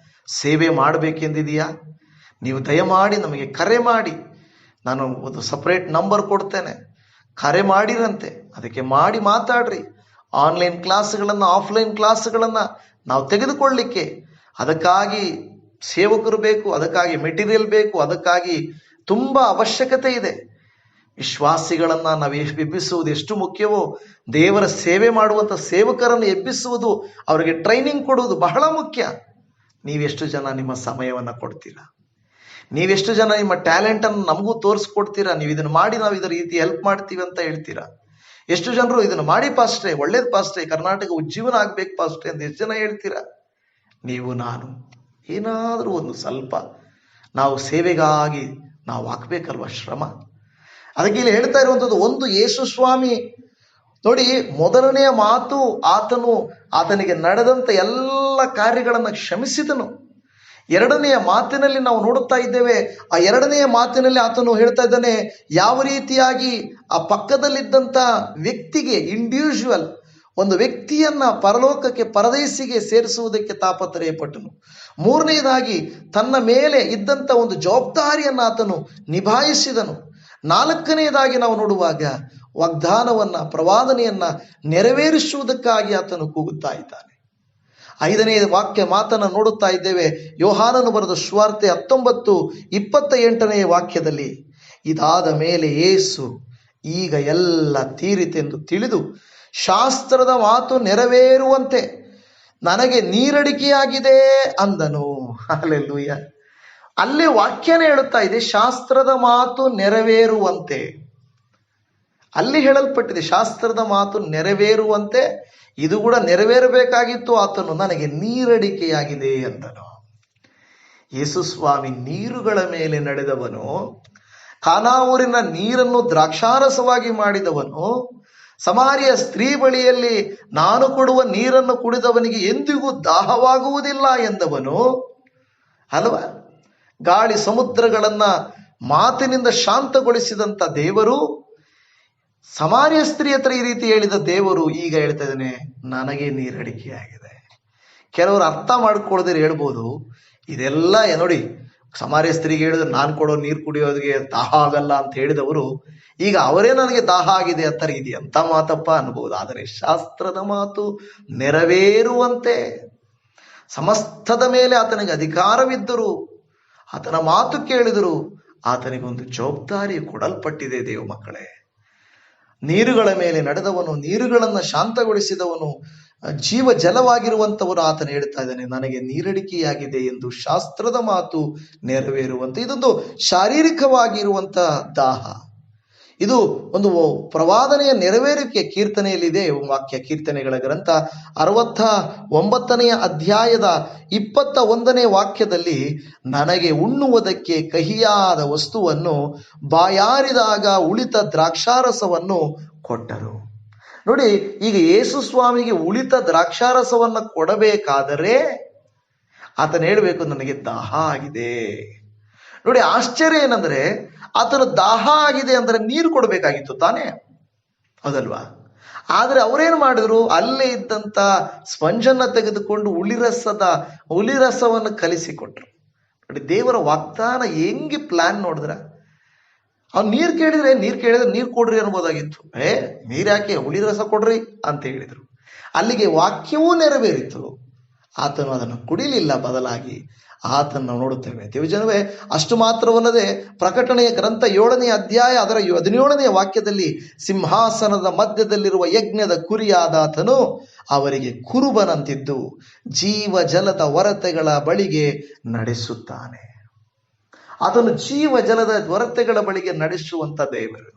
ಸೇವೆ ಮಾಡಬೇಕೆಂದಿದೆಯಾ? ನೀವು ದಯಮಾಡಿ ನಮಗೆ ಕರೆ ಮಾಡಿ. ನಾನು ಒಂದು ಸಪ್ರೇಟ್ ನಂಬರ್ ಕೊಡ್ತೇನೆ, ಕರೆ ಮಾಡಿರಂತೆ. ಅದಕ್ಕೆ ಮಾಡಿ ಮಾತಾಡ್ರಿ. ಆನ್ಲೈನ್ ಕ್ಲಾಸ್ಗಳನ್ನು, ಆಫ್ಲೈನ್ ಕ್ಲಾಸ್ಗಳನ್ನು ನಾವು ತೆಗೆದುಕೊಳ್ಳಲಿಕ್ಕೆ ಅದಕ್ಕಾಗಿ ಸೇವಕರು ಬೇಕು, ಅದಕ್ಕಾಗಿ ಮೆಟೀರಿಯಲ್ ಬೇಕು, ಅದಕ್ಕಾಗಿ ತುಂಬ ಅವಶ್ಯಕತೆ ಇದೆ. ವಿಶ್ವಾಸಿಗಳನ್ನು ನಾವು ಎಬ್ಬಿಸುವುದು ಎಷ್ಟು ಮುಖ್ಯವೋ, ದೇವರ ಸೇವೆ ಮಾಡುವಂಥ ಸೇವಕರನ್ನು ಎಬ್ಬಿಸುವುದು, ಅವರಿಗೆ ಟ್ರೈನಿಂಗ್ ಕೊಡುವುದು ಬಹಳ ಮುಖ್ಯ. ನೀವೆಷ್ಟು ಜನ ನಿಮ್ಮ ಸಮಯವನ್ನು ಕೊಡ್ತೀರಾ? ನೀವೆಷ್ಟು ಜನ ನಿಮ್ಮ ಟ್ಯಾಲೆಂಟನ್ನು ನಮಗೂ ತೋರಿಸ್ಕೊಡ್ತೀರಾ? ನೀವು ಇದನ್ನು ಮಾಡಿ, ನಾವು ಇದರ ರೀತಿ ಹೆಲ್ಪ್ ಮಾಡ್ತೀವಿ ಅಂತ ಹೇಳ್ತೀರಾ? ಎಷ್ಟು ಜನರು ಇದನ್ನು ಮಾಡಿ ಪಾಸ್ಟ್ರೆ, ಒಳ್ಳೇದು ಪಾಸ್ಟ್ರೆ, ಕರ್ನಾಟಕ ಉಜ್ಜೀವನ ಆಗ್ಬೇಕು ಪಾಸ್ಟ್ರೆ ಅಂತ ಎಷ್ಟು ಜನ ಹೇಳ್ತೀರಾ? ನೀವು ನಾನು ಏನಾದರೂ ಒಂದು ಸ್ವಲ್ಪ ನಾವು ಸೇವೆಗಾಗಿ ನಾವು ಹಾಕಬೇಕಲ್ವ ಶ್ರಮ. ಅದಕ್ಕೆ ಇಲ್ಲಿ ಹೇಳ್ತಾ ಇರುವಂಥದ್ದು, ಒಂದು ಯೇಸು ಸ್ವಾಮಿ ನೋಡಿ, ಮೊದಲನೆಯ ಮಾತು ಆತನಿಗೆ ನಡೆದಂಥ ಎಲ್ಲ ಕಾರ್ಯಗಳನ್ನು ಕ್ಷಮಿಸಿದನು. ಎರಡನೆಯ ಮಾತಿನಲ್ಲಿ ನಾವು ನೋಡುತ್ತಾ ಇದ್ದೇವೆ, ಆ ಎರಡನೆಯ ಮಾತಿನಲ್ಲಿ ಆತನು ಹೇಳ್ತಾ ಇದ್ದಾನೆ, ಯಾವ ರೀತಿಯಾಗಿ ಆ ಪಕ್ಕದಲ್ಲಿದ್ದಂಥ ವ್ಯಕ್ತಿಗೆ, ಇಂಡಿವಿಜುವಲ್ ಒಂದು ವ್ಯಕ್ತಿಯನ್ನ ಪರಲೋಕಕ್ಕೆ, ಪರದೇಶಿಗೆ ಸೇರಿಸುವುದಕ್ಕೆ ತಾಪತ್ರಯಪಟ್ಟನು. ಮೂರನೆಯದಾಗಿ ತನ್ನ ಮೇಲೆ ಇದ್ದಂಥ ಒಂದು ಜವಾಬ್ದಾರಿಯನ್ನು ಆತನು ನಿಭಾಯಿಸಿದನು. ನಾಲ್ಕನೆಯದಾಗಿ ನಾವು ನೋಡುವಾಗ ವಾಗ್ದಾನವನ್ನ, ಪ್ರವಾದನೆಯನ್ನ ನೆರವೇರಿಸುವುದಕ್ಕಾಗಿ ಆತನು ಕೂಗುತ್ತಾ ಇದ್ದಾನೆ. ಐದನೇ ಮಾತನ್ನು ನೋಡುತ್ತಾ ಇದ್ದೇವೆ. ಯೋಹಾನನು ಬರೆದ ಸುವಾರ್ತೆ 19:28 ವಾಕ್ಯದಲ್ಲಿ, ಇದಾದ ಮೇಲೆ ಯೇಸು ಈಗ ಎಲ್ಲ ತೀರಿತೆಂದು ತಿಳಿದು ಶಾಸ್ತ್ರದ ಮಾತು ನೆರವೇರುವಂತೆ ನನಗೆ ನೀರಡಿಕೆಯಾಗಿದೆ ಅಂದನು. ಹಲ್ಲೆಲೂಯ. ಅಲ್ಲಿ ವಾಕ್ಯನೇ ಹೇಳುತ್ತಾ ಇದೆ, ಶಾಸ್ತ್ರದ ಮಾತು ನೆರವೇರುವಂತೆ. ಅಲ್ಲಿ ಹೇಳಲ್ಪಟ್ಟಿದೆ ಶಾಸ್ತ್ರದ ಮಾತು ನೆರವೇರುವಂತೆ. ಇದು ಕೂಡ ನೆರವೇರಬೇಕಾಗಿತ್ತು. ಆತನು ನನಗೆ ನೀರಡಿಕೆಯಾಗಿದೆ ಎಂದನು. ಯೇಸು ಸ್ವಾಮಿ ನೀರುಗಳ ಮೇಲೆ ನಡೆದವನು, ಕಾನಾವೂರಿನ ನೀರನ್ನು ದ್ರಾಕ್ಷಾರಸವಾಗಿ ಮಾಡಿದವನು, ಸಮಾರಿಯ ಸ್ತ್ರೀ ಬಳಿಯಲ್ಲಿ ನಾನು ಕೊಡುವ ನೀರನ್ನು ಕುಡಿದವನಿಗೆ ಎಂದಿಗೂ ದಾಹವಾಗುವುದಿಲ್ಲ ಎಂದವನು ಅಲ್ವಾ. ಗಾಳಿ ಸಮುದ್ರಗಳನ್ನ ಮಾತಿನಿಂದ ಶಾಂತಗೊಳಿಸಿದಂತ ದೇವರು, ಸಮಾರ್ಯ ಸ್ತ್ರೀ ಹತ್ರ ಈ ರೀತಿ ಹೇಳಿದ ದೇವರು ಈಗ ಹೇಳ್ತಾ ಇದ್ದಾನೆ, ನನಗೆ ನೀರಡಿಕೆಯಾಗಿದೆ. ಕೆಲವರು ಅರ್ಥ ಮಾಡ್ಕೊಳ್ಳೋದ್ರೆ ಹೇಳ್ಬೋದು, ಇದೆಲ್ಲ ನೋಡಿ, ಸಮಾರ್ಯ ಸ್ತ್ರೀಗೆ ಹೇಳಿದ್ರೆ ನಾನು ಕೊಡೋ ನೀರು ಕುಡಿಯೋದಕ್ಕೆ ದಾಹ ಆಗಲ್ಲ ಅಂತ ಹೇಳಿದವರು ಈಗ ಅವರೇ ನನಗೆ ದಾಹ ಆಗಿದೆ ಅಂತಾರೆ. ಇದು ಎಂತ ಮಾತಪ್ಪ ಅನ್ಬಹುದು. ಆದರೆ ಶಾಸ್ತ್ರದ ಮಾತು ನೆರವೇರುವಂತೆ ಸಮಸ್ತದ ಮೇಲೆ ಆತನಿಗೆ ಅಧಿಕಾರವಿದ್ದರು, ಆತನ ಮಾತು ಕೇಳಿದರು, ಆತನಿಗೊಂದು ಜವಾಬ್ದಾರಿ ಕೊಡಲ್ಪಟ್ಟಿದೆ. ದೇವ ಮಕ್ಕಳೇ, ನೀರುಗಳ ಮೇಲೆ ನಡೆದವನು, ನೀರುಗಳನ್ನು ಶಾಂತಗೊಳಿಸಿದವನು, ಜೀವ ಜಲವಾಗಿರುವಂಥವರು ಆತನು ಹೇಳ್ತಾ ಇದ್ದಾನೆ, ನನಗೆ ನೀರಡಿಕೆಯಾಗಿದೆ ಎಂದು. ಶಾಸ್ತ್ರದ ಮಾತು ನೆರವೇರುವಂತೆ. ಇದೊಂದು ಶಾರೀರಿಕವಾಗಿರುವಂತ ದಾಹ. ಇದು ಒಂದು ಪ್ರವಾದನೆಯ ನೆರವೇರಿಕೆ. ಕೀರ್ತನೆಯಲ್ಲಿದೆ ವಾಕ್ಯ, ಕೀರ್ತನೆಗಳ ಗ್ರಂಥ 69ನೇ ಅಧ್ಯಾಯದ 21ನೇ ವಾಕ್ಯದಲ್ಲಿ, ನನಗೆ ಉಣ್ಣುವುದಕ್ಕೆ ಕಹಿಯಾದ ವಸ್ತುವನ್ನು, ಬಾಯಾರಿದಾಗ ಉಳಿತ ದ್ರಾಕ್ಷಾರಸವನ್ನು ಕೊಟ್ಟರು. ನೋಡಿ, ಈಗ ಯೇಸು ಸ್ವಾಮಿಗೆ ಉಳಿತ ದ್ರಾಕ್ಷಾರಸವನ್ನ ಕೊಡಬೇಕಾದರೆ ಆತನ ಹೇಳ್ಬೇಕು, ನನಗೆ ದಾಹ ಆಗಿದೆ. ನೋಡಿ, ಆಶ್ಚರ್ಯ ಏನಂದ್ರೆ ಆತನ ದಾಹ ಆಗಿದೆ ಅಂದ್ರೆ ನೀರು ಕೊಡಬೇಕಾಗಿತ್ತು ತಾನೇ, ಹೌದಲ್ವಾ? ಆದ್ರೆ ಅವರೇನು ಮಾಡಿದ್ರು, ಅಲ್ಲೇ ಇದ್ದಂತ ಸ್ಪಂಜನ್ನ ತೆಗೆದುಕೊಂಡು ಹುಲಿರಸವನ್ನು ಕಲಿಸಿಕೊಟ್ರು. ನೋಡಿ, ದೇವರ ವಾಗ್ದಾನ ಹೆಂಗೆ ಪ್ಲಾನ್ ನೋಡಿದ್ರ. ಅವ್ನು ನೀರು ಕೇಳಿದ್ರೆ ನೀರು ಕೊಡ್ರಿ ಅನ್ಬೋದಾಗಿತ್ತು. ನೀರ್ ಯಾಕೆ, ಹುಳಿ ರಸ ಕೊಡ್ರಿ ಅಂತ ಹೇಳಿದ್ರು. ಅಲ್ಲಿಗೆ ವಾಕ್ಯವೂ ನೆರವೇರಿತು. ಆತನು ಅದನ್ನು ಕುಡಿಲಿಲ್ಲ, ಬದಲಾಗಿ ಆತನ್ನು ನೋಡುತ್ತೇವೆ. ದೇವಜನವೇ, ಅಷ್ಟು ಮಾತ್ರವಲ್ಲದೆ ಪ್ರಕಟಣೆಯ ಗ್ರಂಥ 7ನೇ ಅಧ್ಯಾಯ ಅದರ 17ನೇ ವಾಕ್ಯದಲ್ಲಿ, ಸಿಂಹಾಸನದ ಮಧ್ಯದಲ್ಲಿರುವ ಯಜ್ಞದ ಕುರಿಯಾದ ಆತನು ಅವರಿಗೆ ಕುರುಬನಂತಿದ್ದು ಜೀವ ಜಲದ ಒರತೆಗಳ ಬಳಿಗೆ ನಡೆಸುತ್ತಾನೆ. ಆತನು ಜೀವ ಜಲದ ಒರತೆಗಳ ಬಳಿಗೆ ನಡೆಸುವಂತ ದೇವರು.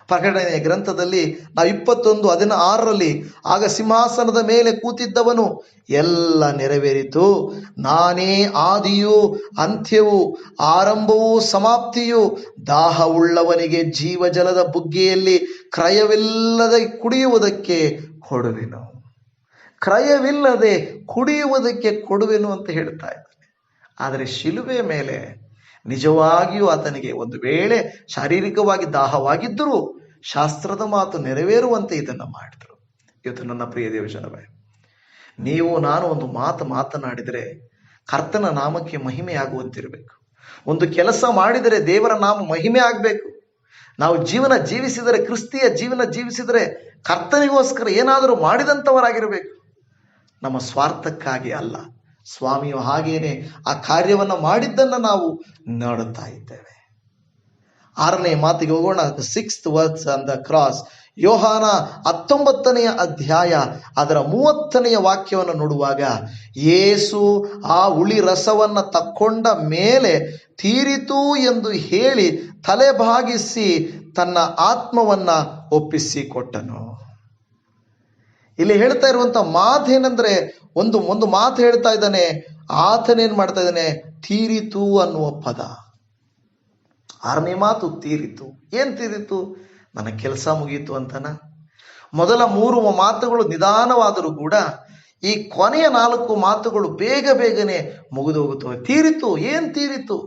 ಪ್ರಕಟಣೆಯ ಗ್ರಂಥದಲ್ಲಿ ನಾವು 21:16 ಆಗ ಸಿಂಹಾಸನದ ಮೇಲೆ ಕೂತಿದ್ದವನು, ಎಲ್ಲ ನೆರವೇರಿತು, ನಾನೇ ಆದಿಯೂ ಅಂತ್ಯವೂ ಆರಂಭವೂ ಸಮಾಪ್ತಿಯೂ, ದಾಹವುಳ್ಳವನಿಗೆ ಜೀವ ಜಲದ ಬುಗ್ಗೆಯಲ್ಲಿ ಕ್ರಯವಿಲ್ಲದೆ ಕುಡಿಯುವುದಕ್ಕೆ ಕೊಡುವೆನು. ಕ್ರಯವಿಲ್ಲದೆ ಕುಡಿಯುವುದಕ್ಕೆ ಕೊಡುವೆನು ಅಂತ ಹೇಳ್ತಾ ಇದ್ದಾನೆ. ಆದರೆ ಶಿಲುಬೆಯ ಮೇಲೆ ನಿಜವಾಗಿಯೂ ಆತನಿಗೆ ಒಂದು ವೇಳೆ ಶಾರೀರಿಕವಾಗಿ ದಾಹವಾಗಿದ್ದರೂ ಶಾಸ್ತ್ರದ ಮಾತು ನೆರವೇರುವಂತೆ ಇದನ್ನು ಮಾಡಿದರು. ಇವತ್ತು ನನ್ನ ಪ್ರಿಯ ದೇವಜನವೇ, ನೀವು ನಾನು ಒಂದು ಮಾತನಾಡಿದರೆ ಕರ್ತನ ನಾಮಕ್ಕೆ ಮಹಿಮೆ ಆಗುವಂತಿರಬೇಕು. ಒಂದು ಕೆಲಸ ಮಾಡಿದರೆ ದೇವರ ನಾಮ ಮಹಿಮೆ ಆಗಬೇಕು. ನಾವು ಜೀವನ ಜೀವಿಸಿದರೆ, ಕ್ರಿಸ್ತಿಯ ಜೀವನ ಜೀವಿಸಿದರೆ ಕರ್ತನಿಗೋಸ್ಕರ ಏನಾದರೂ ಮಾಡಿದಂಥವರಾಗಿರಬೇಕು, ನಮ್ಮ ಸ್ವಾರ್ಥಕ್ಕಾಗಿ ಅಲ್ಲ. ಸ್ವಾಮಿಯು ಹಾಗೇನೆ ಆ ಕಾರ್ಯವನ್ನು ಮಾಡಿದ್ದನ್ನು ನಾವು ನೋಡುತ್ತಾ ಇದ್ದೇವೆ. 6ನೇ ಮಾತಿಗೆ ಹೋಗೋಣ. 6th verse on the cross. ಯೋಹಾನ 19ನೇ ಅಧ್ಯಾಯ ಅದರ 30ನೇ ವಾಕ್ಯವನ್ನು ನೋಡುವಾಗ, ಯೇಸು ಆ ಹುಳಿ ರಸವನ್ನ ತಕ್ಕೊಂಡ ಮೇಲೆ ತೀರಿತು ಎಂದು ಹೇಳಿ ತಲೆಬಾಗಿಸಿ ತನ್ನ ಆತ್ಮವನ್ನ ಒಪ್ಪಿಸಿಕೊಟ್ಟನು. ಇಲ್ಲಿ ಹೇಳ್ತಾ ಇರುವಂತ ಮಾತೇನೆಂದ್ರೆ, ಒಂದು ಮಾತು ಹೇಳ್ತಾ ಇದ್ದಾನೆ. ಆತನೇನ್ ಮಾಡ್ತಾ ಇದ್ದಾನೆ, ತೀರಿತು ಅನ್ನುವ ಪದ. 6ನೇ ಮಾತು ತೀರಿತು. ಏನ್ ತೀರಿತು? ನನ್ನ ಕೆಲಸ ಮುಗೀತು ಅಂತನ. ಮೊದಲ 3 ಮಾತುಗಳು ನಿಧಾನವಾದರೂ ಕೂಡ ಈ ಕೊನೆಯ 4 ಮಾತುಗಳು ಬೇಗನೆ ಮುಗಿದು ಹೋಗುತ್ತವೆ. ತೀರಿತು. ಏನ್ ತೀರಿತು?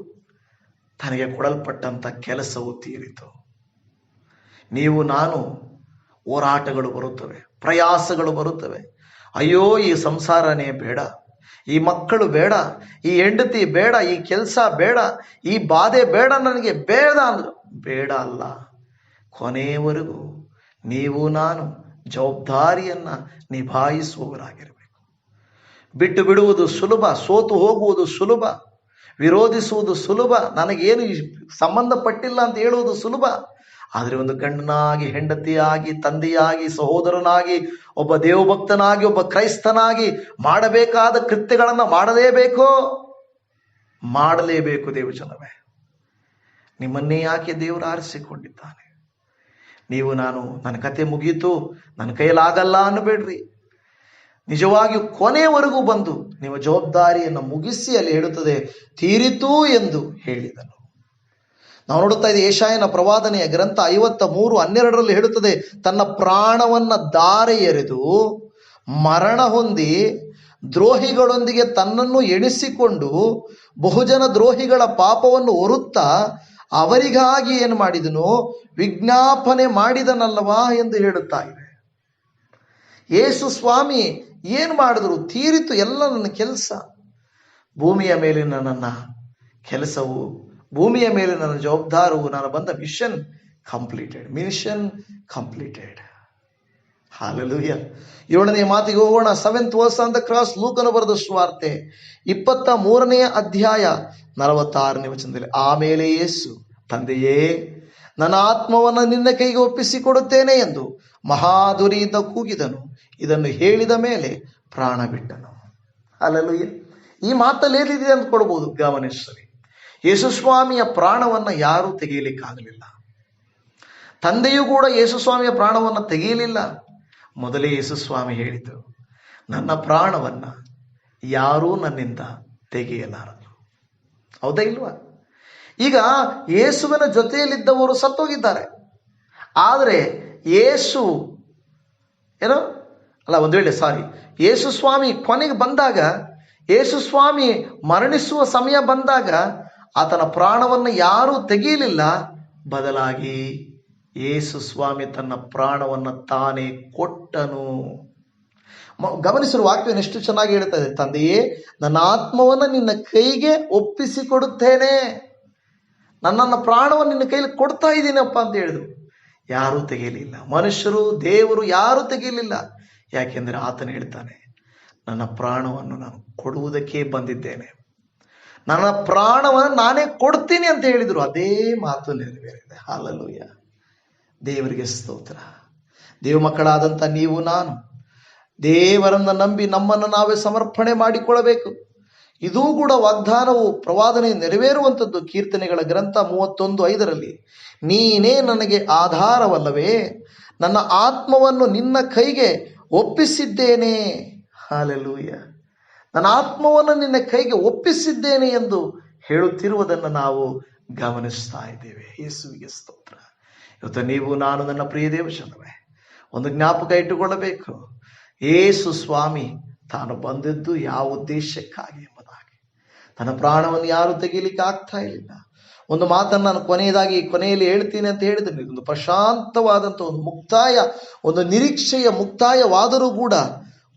ತನಗೆ ಕೊಡಲ್ಪಟ್ಟಂತ ಕೆಲಸವು ತೀರಿತು. ನೀವು ನಾನು ಹೋರಾಟಗಳು ಬರುತ್ತವೆ, ಪ್ರಯಾಸಗಳು ಬರುತ್ತವೆ. ಅಯ್ಯೋ, ಈ ಸಂಸಾರನೇ ಬೇಡ, ಈ ಮಕ್ಕಳು ಬೇಡ, ಈ ಹೆಂಡತಿ ಬೇಡ, ಈ ಕೆಲಸ ಬೇಡ, ಈ ಬಾಧೆ ಬೇಡ, ನನಗೆ ಬೇಡ ಅಂದ್ರು ಬೇಡ ಅಲ್ಲ. ಕೊನೆಯವರೆಗೂ ನೀವು ನಾನು ಜವಾಬ್ದಾರಿಯನ್ನ ನಿಭಾಯಿಸುವವರಾಗಿರಬೇಕು. ಬಿಟ್ಟು ಬಿಡುವುದು ಸುಲಭ, ಸೋತು ಹೋಗುವುದು ಸುಲಭ, ವಿರೋಧಿಸುವುದು ಸುಲಭ, ನನಗೇನು ಸಂಬಂಧಪಟ್ಟಿಲ್ಲ ಅಂತ ಹೇಳುವುದು ಸುಲಭ. ಆದರೆ ಒಂದು ಗಂಡನಾಗಿ, ಹೆಂಡತಿಯಾಗಿ, ತಂದೆಯಾಗಿ, ಸಹೋದರನಾಗಿ, ಒಬ್ಬ ದೇವಭಕ್ತನಾಗಿ, ಒಬ್ಬ ಕ್ರೈಸ್ತನಾಗಿ ಮಾಡಬೇಕಾದ ಕೃತ್ಯಗಳನ್ನು ಮಾಡಲೇಬೇಕು ದೇವಜನವೇ. ನಿಮ್ಮನ್ನೇ ಯಾಕೆ ದೇವರು ಆರಿಸಿಕೊಂಡಿದ್ದಾನೆ. ನೀವು ನಾನು ನನ್ನ ಕತೆ ಮುಗೀತು, ನನ್ನ ಕೈಲಾಗಲ್ಲ ಅನ್ನಬೇಡ್ರಿ. ನಿಜವಾಗಿಯೂ ಕೊನೆಯವರೆಗೂ ಬಂದು ನಿಮ್ಮ ಜವಾಬ್ದಾರಿಯನ್ನು ಮುಗಿಸಿ, ಅಲ್ಲಿ ಹೇಳುತ್ತದೆ ತೀರಿತು ಎಂದು ಹೇಳಿದನು. ನಾವು ನೋಡುತ್ತಾ ಇದ್ದೀವಿ, ಯೆಶಾಯನ ಪ್ರವಾದನೆಯ ಗ್ರಂಥ 53:12 ಹೇಳುತ್ತದೆ, ತನ್ನ ಪ್ರಾಣವನ್ನ ಧಾರೆ ಎರೆದು ಮರಣ ಹೊಂದಿ ದ್ರೋಹಿಗಳೊಂದಿಗೆ ತನ್ನನ್ನು ಎಣಿಸಿಕೊಂಡು ಬಹುಜನ ದ್ರೋಹಿಗಳ ಪಾಪವನ್ನು ಹೊರುತ್ತಾ ಅವರಿಗಾಗಿ ಏನು ಮಾಡಿದನು, ವಿಜ್ಞಾಪನೆ ಮಾಡಿದನಲ್ಲವಾ ಎಂದು ಹೇಳುತ್ತಾ ಇವೆ. ಯೇಸು ಸ್ವಾಮಿ ಏನು ಮಾಡಿದ್ರು? ತೀರಿತು ಎಲ್ಲ ನನ್ನ ಕೆಲಸ. ಭೂಮಿಯ ಮೇಲಿನ ನನ್ನ ಕೆಲಸವು, ಭೂಮಿಯ ಮೇಲೆ ನನ್ನ ಜವಾಬ್ದಾರವು, ನಾನು ಬಂದ ಮಿಷನ್ ಕಂಪ್ಲೀಟೆಡ್. ಹಾಲೆಲೂಯಾ. 7ನೇ ಮಾತಿಗೆ ಹೋಗೋಣ. 7th verse on the cross. ಲೂಕನು ಬರೆದ ಸುವಾರ್ತೆ 23ನೇ ಅಧ್ಯಾಯ 46ನೇ ವಚನದಲ್ಲಿ, ಆಮೇಲೆ ಯೇಸು, ತಂದೆಯೇ, ನನ್ನ ಆತ್ಮವನ್ನು ನಿನ್ನ ಕೈಗೆ ಒಪ್ಪಿಸಿಕೊಡುತ್ತೇನೆ ಎಂದು ಮಹಾದುರಿಯಿಂದ ಕೂಗಿದನು. ಇದನ್ನು ಹೇಳಿದ ಮೇಲೆ ಪ್ರಾಣ ಬಿಟ್ಟನು. ಹಾಲೆಲೂಯಾ. ಈ ಮಾತಲ್ಲಿ ಏನಿದೆ ಅಂತ ಕೊಡ್ಬೋದು, ಗಮನಿಸಲಿ. ಯೇಸುಸ್ವಾಮಿಯ ಪ್ರಾಣವನ್ನ ಯಾರೂ ತೆಗೆಯಲಿಕ್ಕಾಗಲಿಲ್ಲ. ತಂದೆಯೂ ಕೂಡ ಯೇಸುಸ್ವಾಮಿಯ ಪ್ರಾಣವನ್ನ ತೆಗೆಯಲಿಲ್ಲ. ಮೊದಲೇ ಯೇಸುಸ್ವಾಮಿ ಹೇಳಿದ್ದು, ನನ್ನ ಪ್ರಾಣವನ್ನ ಯಾರೂ ನನ್ನಿಂದ ತೆಗೆಯಲಾರದು. ಹೌದಾ ಇಲ್ವಾ? ಈಗ ಯೇಸುವಿನ ಜೊತೆಯಲ್ಲಿದ್ದವರು ಸತ್ತೋಗಿದ್ದಾರೆ. ಆದರೆ ಯೇಸು ಏನೋ ಅಲ್ಲ, ಒಂದು ವೇಳೆ ಯೇಸು ಸ್ವಾಮಿ ಕೊನೆಗೆ ಬಂದಾಗ, ಯೇಸು ಸ್ವಾಮಿ ಮರಣಿಸುವ ಸಮಯ ಬಂದಾಗ ಆತನ ಪ್ರಾಣವನ್ನು ಯಾರೂ ತೆಗೆಯಲಿಲ್ಲ. ಬದಲಾಗಿ ಯೇಸು ಸ್ವಾಮಿ ತನ್ನ ಪ್ರಾಣವನ್ನು ತಾನೇ ಕೊಟ್ಟನು. ಗಮನಿಸಿರುವ ವಾಕ್ಯವನ್ನು ಎಷ್ಟು ಚೆನ್ನಾಗಿ ಹೇಳ್ತಾ ಇದೆ. ತಂದೆಯೇ, ನನ್ನ ಆತ್ಮವನ್ನು ನಿನ್ನ ಕೈಗೆ ಒಪ್ಪಿಸಿಕೊಡುತ್ತೇನೆ, ನನ್ನ ಪ್ರಾಣವನ್ನು ನಿನ್ನ ಕೈಲಿ ಕೊಡ್ತಾ ಇದ್ದೀನಪ್ಪ ಅಂತ ಹೇಳಿದ್ರು. ಯಾರೂ ತೆಗೆಯಲಿಲ್ಲ, ಮನುಷ್ಯರು ದೇವರು ಯಾರೂ ತೆಗೆಯಲಿಲ್ಲ. ಯಾಕೆಂದರೆ ಆತನು ಹೇಳ್ತಾನೆ, ನನ್ನ ಪ್ರಾಣವನ್ನು ನಾನು ಕೊಡುವುದಕ್ಕೆ ಬಂದಿದ್ದೇನೆ, ನನ್ನ ಪ್ರಾಣವನ್ನು ನಾನೇ ಕೊಡ್ತೀನಿ ಅಂತ ಹೇಳಿದ್ರು. ಅದೇ ಮಾತು ನೆರವೇರಿದೆ. ಹಲ್ಲೆಲೂಯ, ದೇವರಿಗೆ ಸ್ತೋತ್ರ. ದೇವ ಮಕ್ಕಳಾದಂಥ ನೀವು ನಾನು ದೇವರನ್ನು ನಂಬಿ ನಮ್ಮನ್ನು ನಾವೇ ಸಮರ್ಪಣೆ ಮಾಡಿಕೊಳ್ಳಬೇಕು. ಇದೂ ಕೂಡ ವಾಗ್ದಾನವು ಪ್ರವಾದನೆ ನೆರವೇರುವಂಥದ್ದು. ಕೀರ್ತನೆಗಳ ಗ್ರಂಥ 31:5 ನೀನೇ ನನಗೆ ಆಧಾರವಲ್ಲವೇ, ನನ್ನ ಆತ್ಮವನ್ನು ನಿನ್ನ ಕೈಗೆ ಒಪ್ಪಿಸಿದ್ದೇನೆ. ಹಲ್ಲೆಲೂಯ, ನನ್ನ ಆತ್ಮವನ್ನು ನಿನ್ನ ಕೈಗೆ ಒಪ್ಪಿಸಿದ್ದೇನೆ ಎಂದು ಹೇಳುತ್ತಿರುವುದನ್ನು ನಾವು ಗಮನಿಸ್ತಾ ಇದ್ದೇವೆ. ಯೇಸುವಿಗೆ ಸ್ತೋತ್ರ. ಇವತ್ತು ನೀವು ನಾನು ನನ್ನ ಪ್ರಿಯ ದೇವಜನವೇ ಒಂದು ಜ್ಞಾಪಕ ಇಟ್ಟುಕೊಳ್ಳಬೇಕು. ಯೇಸು ಸ್ವಾಮಿ ತಾನು ಬಂದದ್ದು ಯಾವ ಉದ್ದೇಶಕ್ಕಾಗಿ ಎಂಬುದಾಗಿ. ತನ್ನ ಪ್ರಾಣವನ್ನು ಯಾರು ತೆಗೀಲಿಕ್ಕೆ ಆಗ್ತಾ ಇರಲಿಲ್ಲ. ಒಂದು ಮಾತನ್ನು ನಾನು ಕೊನೆಯಲ್ಲಿ ಹೇಳ್ತೀನಿ ಅಂತ ಹೇಳಿದ್ರೆ, ಒಂದು ಪ್ರಶಾಂತವಾದಂಥ ಒಂದು ಮುಕ್ತಾಯ, ಒಂದು ನಿರೀಕ್ಷೆಯ ಮುಕ್ತಾಯವಾದರೂ ಕೂಡ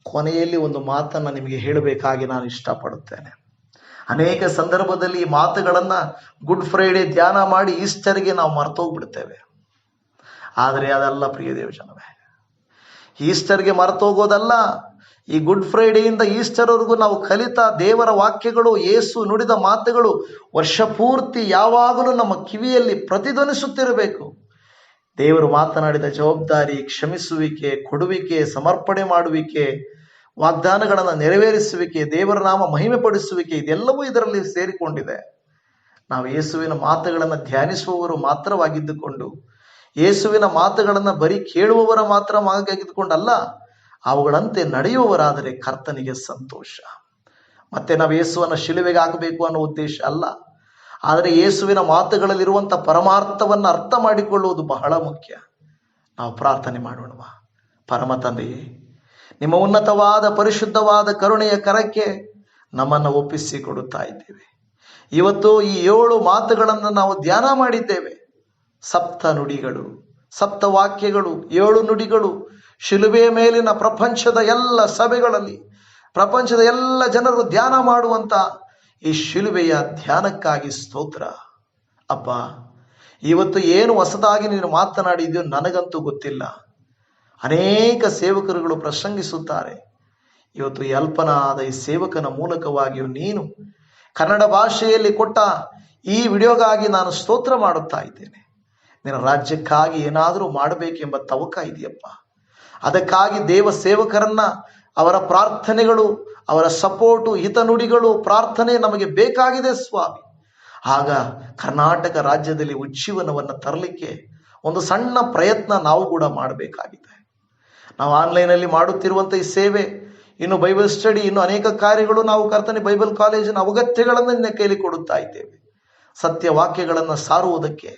ಕೊನೆಯಲ್ಲಿ ಒಂದು ಮಾತನ್ನು ನಿಮಗೆ ಹೇಳಬೇಕಾಗಿ ನಾನು ಇಷ್ಟಪಡುತ್ತೇನೆ. ಅನೇಕ ಸಂದರ್ಭದಲ್ಲಿ ಈ ಮಾತುಗಳನ್ನು ಗುಡ್ ಫ್ರೈಡೆ ಧ್ಯಾನ ಮಾಡಿ ಈಸ್ಟರ್ಗೆ ನಾವು ಮರ್ತೋಗ್ಬಿಡ್ತೇವೆ. ಆದರೆ ಅದಲ್ಲ ಪ್ರಿಯ ದೇವಜನವೇ, ಈಸ್ಟರ್ಗೆ ಮರ್ತೋಗೋದಲ್ಲ. ಈ ಗುಡ್ ಫ್ರೈಡೆಯಿಂದ ಈಸ್ಟರ್ವರೆಗೂ ನಾವು ಕಲಿತ ದೇವರ ವಾಕ್ಯಗಳು, ಯೇಸು ನುಡಿದ ಮಾತುಗಳು ವರ್ಷ ಪೂರ್ತಿ ಯಾವಾಗಲೂ ನಮ್ಮ ಕಿವಿಯಲ್ಲಿ ಪ್ರತಿಧ್ವನಿಸುತ್ತಿರಬೇಕು. ದೇವರು ಮಾತನಾಡಿದ ಜವಾಬ್ದಾರಿ, ಕ್ಷಮಿಸುವಿಕೆ, ಕೊಡುವಿಕೆ, ಸಮರ್ಪಣೆ ಮಾಡುವಿಕೆ, ವಾಗ್ದಾನಗಳನ್ನು ನೆರವೇರಿಸುವಿಕೆ, ದೇವರ ನಾಮ ಮಹಿಮೆ ಪಡಿಸುವಿಕೆ, ಇದೆಲ್ಲವೂ ಇದರಲ್ಲಿ ಸೇರಿಕೊಂಡಿದೆ. ನಾವು ಯೇಸುವಿನ ಮಾತುಗಳನ್ನು ಧ್ಯಾನಿಸುವವರು ಮಾತ್ರವಾಗಿದ್ದುಕೊಂಡು, ಯೇಸುವಿನ ಮಾತುಗಳನ್ನು ಬರೀ ಕೇಳುವವರ ಮಾತ್ರ ಆಗಿದ್ದುಕೊಂಡಲ್ಲ, ಅವುಗಳಂತೆ ನಡೆಯುವವರಾದರೆ ಕರ್ತನಿಗೆ ಸಂತೋಷ. ಮತ್ತೆ ನಾವು ಯೇಸುವನ್ನು ಶಿಲುಬೆಗೆ ಹಾಕಬೇಕು ಅನ್ನೋ ಉದ್ದೇಶ ಅಲ್ಲ. ಆದರೆ ಯೇಸುವಿನ ಮಾತುಗಳಲ್ಲಿರುವಂಥ ಪರಮಾರ್ಥವನ್ನು ಅರ್ಥ ಮಾಡಿಕೊಳ್ಳುವುದು ಬಹಳ ಮುಖ್ಯ. ನಾವು ಪ್ರಾರ್ಥನೆ ಮಾಡೋಣವಾ? ಪರಮ ತಂದೆಯೇ, ನಿಮ್ಮ ಉನ್ನತವಾದ ಪರಿಶುದ್ಧವಾದ ಕರುಣೆಯ ಕರಕ್ಕೆ ನಮ್ಮನ್ನು ಒಪ್ಪಿಸಿಕೊಡುತ್ತಾ ಇದ್ದೇವೆ. ಇವತ್ತು ಈ 7 ಮಾತುಗಳನ್ನು ನಾವು ಧ್ಯಾನ ಮಾಡಿದ್ದೇವೆ. ಸಪ್ತ ನುಡಿಗಳು, ಸಪ್ತ ವಾಕ್ಯಗಳು, 7 ನುಡಿಗಳು ಶಿಲುಬೆಯ ಮೇಲಿನ ಪ್ರಪಂಚದ ಎಲ್ಲ ಸಭೆಗಳಲ್ಲಿ, ಪ್ರಪಂಚದ ಎಲ್ಲ ಜನರು ಧ್ಯಾನ ಮಾಡುವಂತ ಈ ಶಿಲುಬೆಯ ಧ್ಯಾನಕ್ಕಾಗಿ ಸ್ತೋತ್ರ. ಅಪ್ಪ, ಇವತ್ತು ಏನು ಹೊಸದಾಗಿ ನೀನು ಮಾತನಾಡಿದ್ಯೋ ನನಗಂತೂ ಗೊತ್ತಿಲ್ಲ. ಅನೇಕ ಸೇವಕರುಗಳು ಪ್ರಸಂಗಿಸುತ್ತಾರೆ. ಇವತ್ತು ಈ ಅಲ್ಪನಾದ ಈ ಸೇವಕನ ಮೂಲಕವಾಗಿಯೂ ನೀನು ಕನ್ನಡ ಭಾಷೆಯಲ್ಲಿ ಕೊಟ್ಟ ಈ ವಿಡಿಯೋಗಾಗಿ ನಾನು ಸ್ತೋತ್ರ ಮಾಡುತ್ತಾ ಇದ್ದೇನೆ. ನಿನ್ನ ರಾಜ್ಯಕ್ಕಾಗಿ ಏನಾದರೂ ಮಾಡಬೇಕೆಂಬ ತವಕ ಇದೆಯಪ್ಪ. ಅದಕ್ಕಾಗಿ ದೇವ ಸೇವಕರನ್ನ, ಅವರ ಪ್ರಾರ್ಥನೆಗಳು, ಅವರ ಸಪೋರ್ಟು, ಹಿತನುಡಿಗಳು, ಪ್ರಾರ್ಥನೆ ನಮಗೆ ಬೇಕಾಗಿದೆ ಸ್ವಾಮಿ. ಆಗ ಕರ್ನಾಟಕ ರಾಜ್ಯದಲ್ಲಿ ಉಜ್ಜೀವನವನ್ನು ತರಲಿಕ್ಕೆ ಒಂದು ಸಣ್ಣ ಪ್ರಯತ್ನ ನಾವು ಕೂಡ ಮಾಡಬೇಕಾಗಿದೆ. ನಾವು ಆನ್ಲೈನಲ್ಲಿ ಮಾಡುತ್ತಿರುವಂಥ ಈ ಸೇವೆ, ಇನ್ನು ಬೈಬಲ್ ಸ್ಟಡಿ, ಇನ್ನು ಅನೇಕ ಕಾರ್ಯಗಳು, ನಾವು ಕರ್ತನೆ ಬೈಬಲ್ ಕಾಲೇಜಿನ ಅಗತ್ಯಗಳನ್ನು ನಿನ್ನ ಕೈಲಿ ಕೊಡುತ್ತಾ ಇದ್ದೇವೆ. ಸತ್ಯ ವಾಕ್ಯಗಳನ್ನು ಸಾರುವುದಕ್ಕೆ,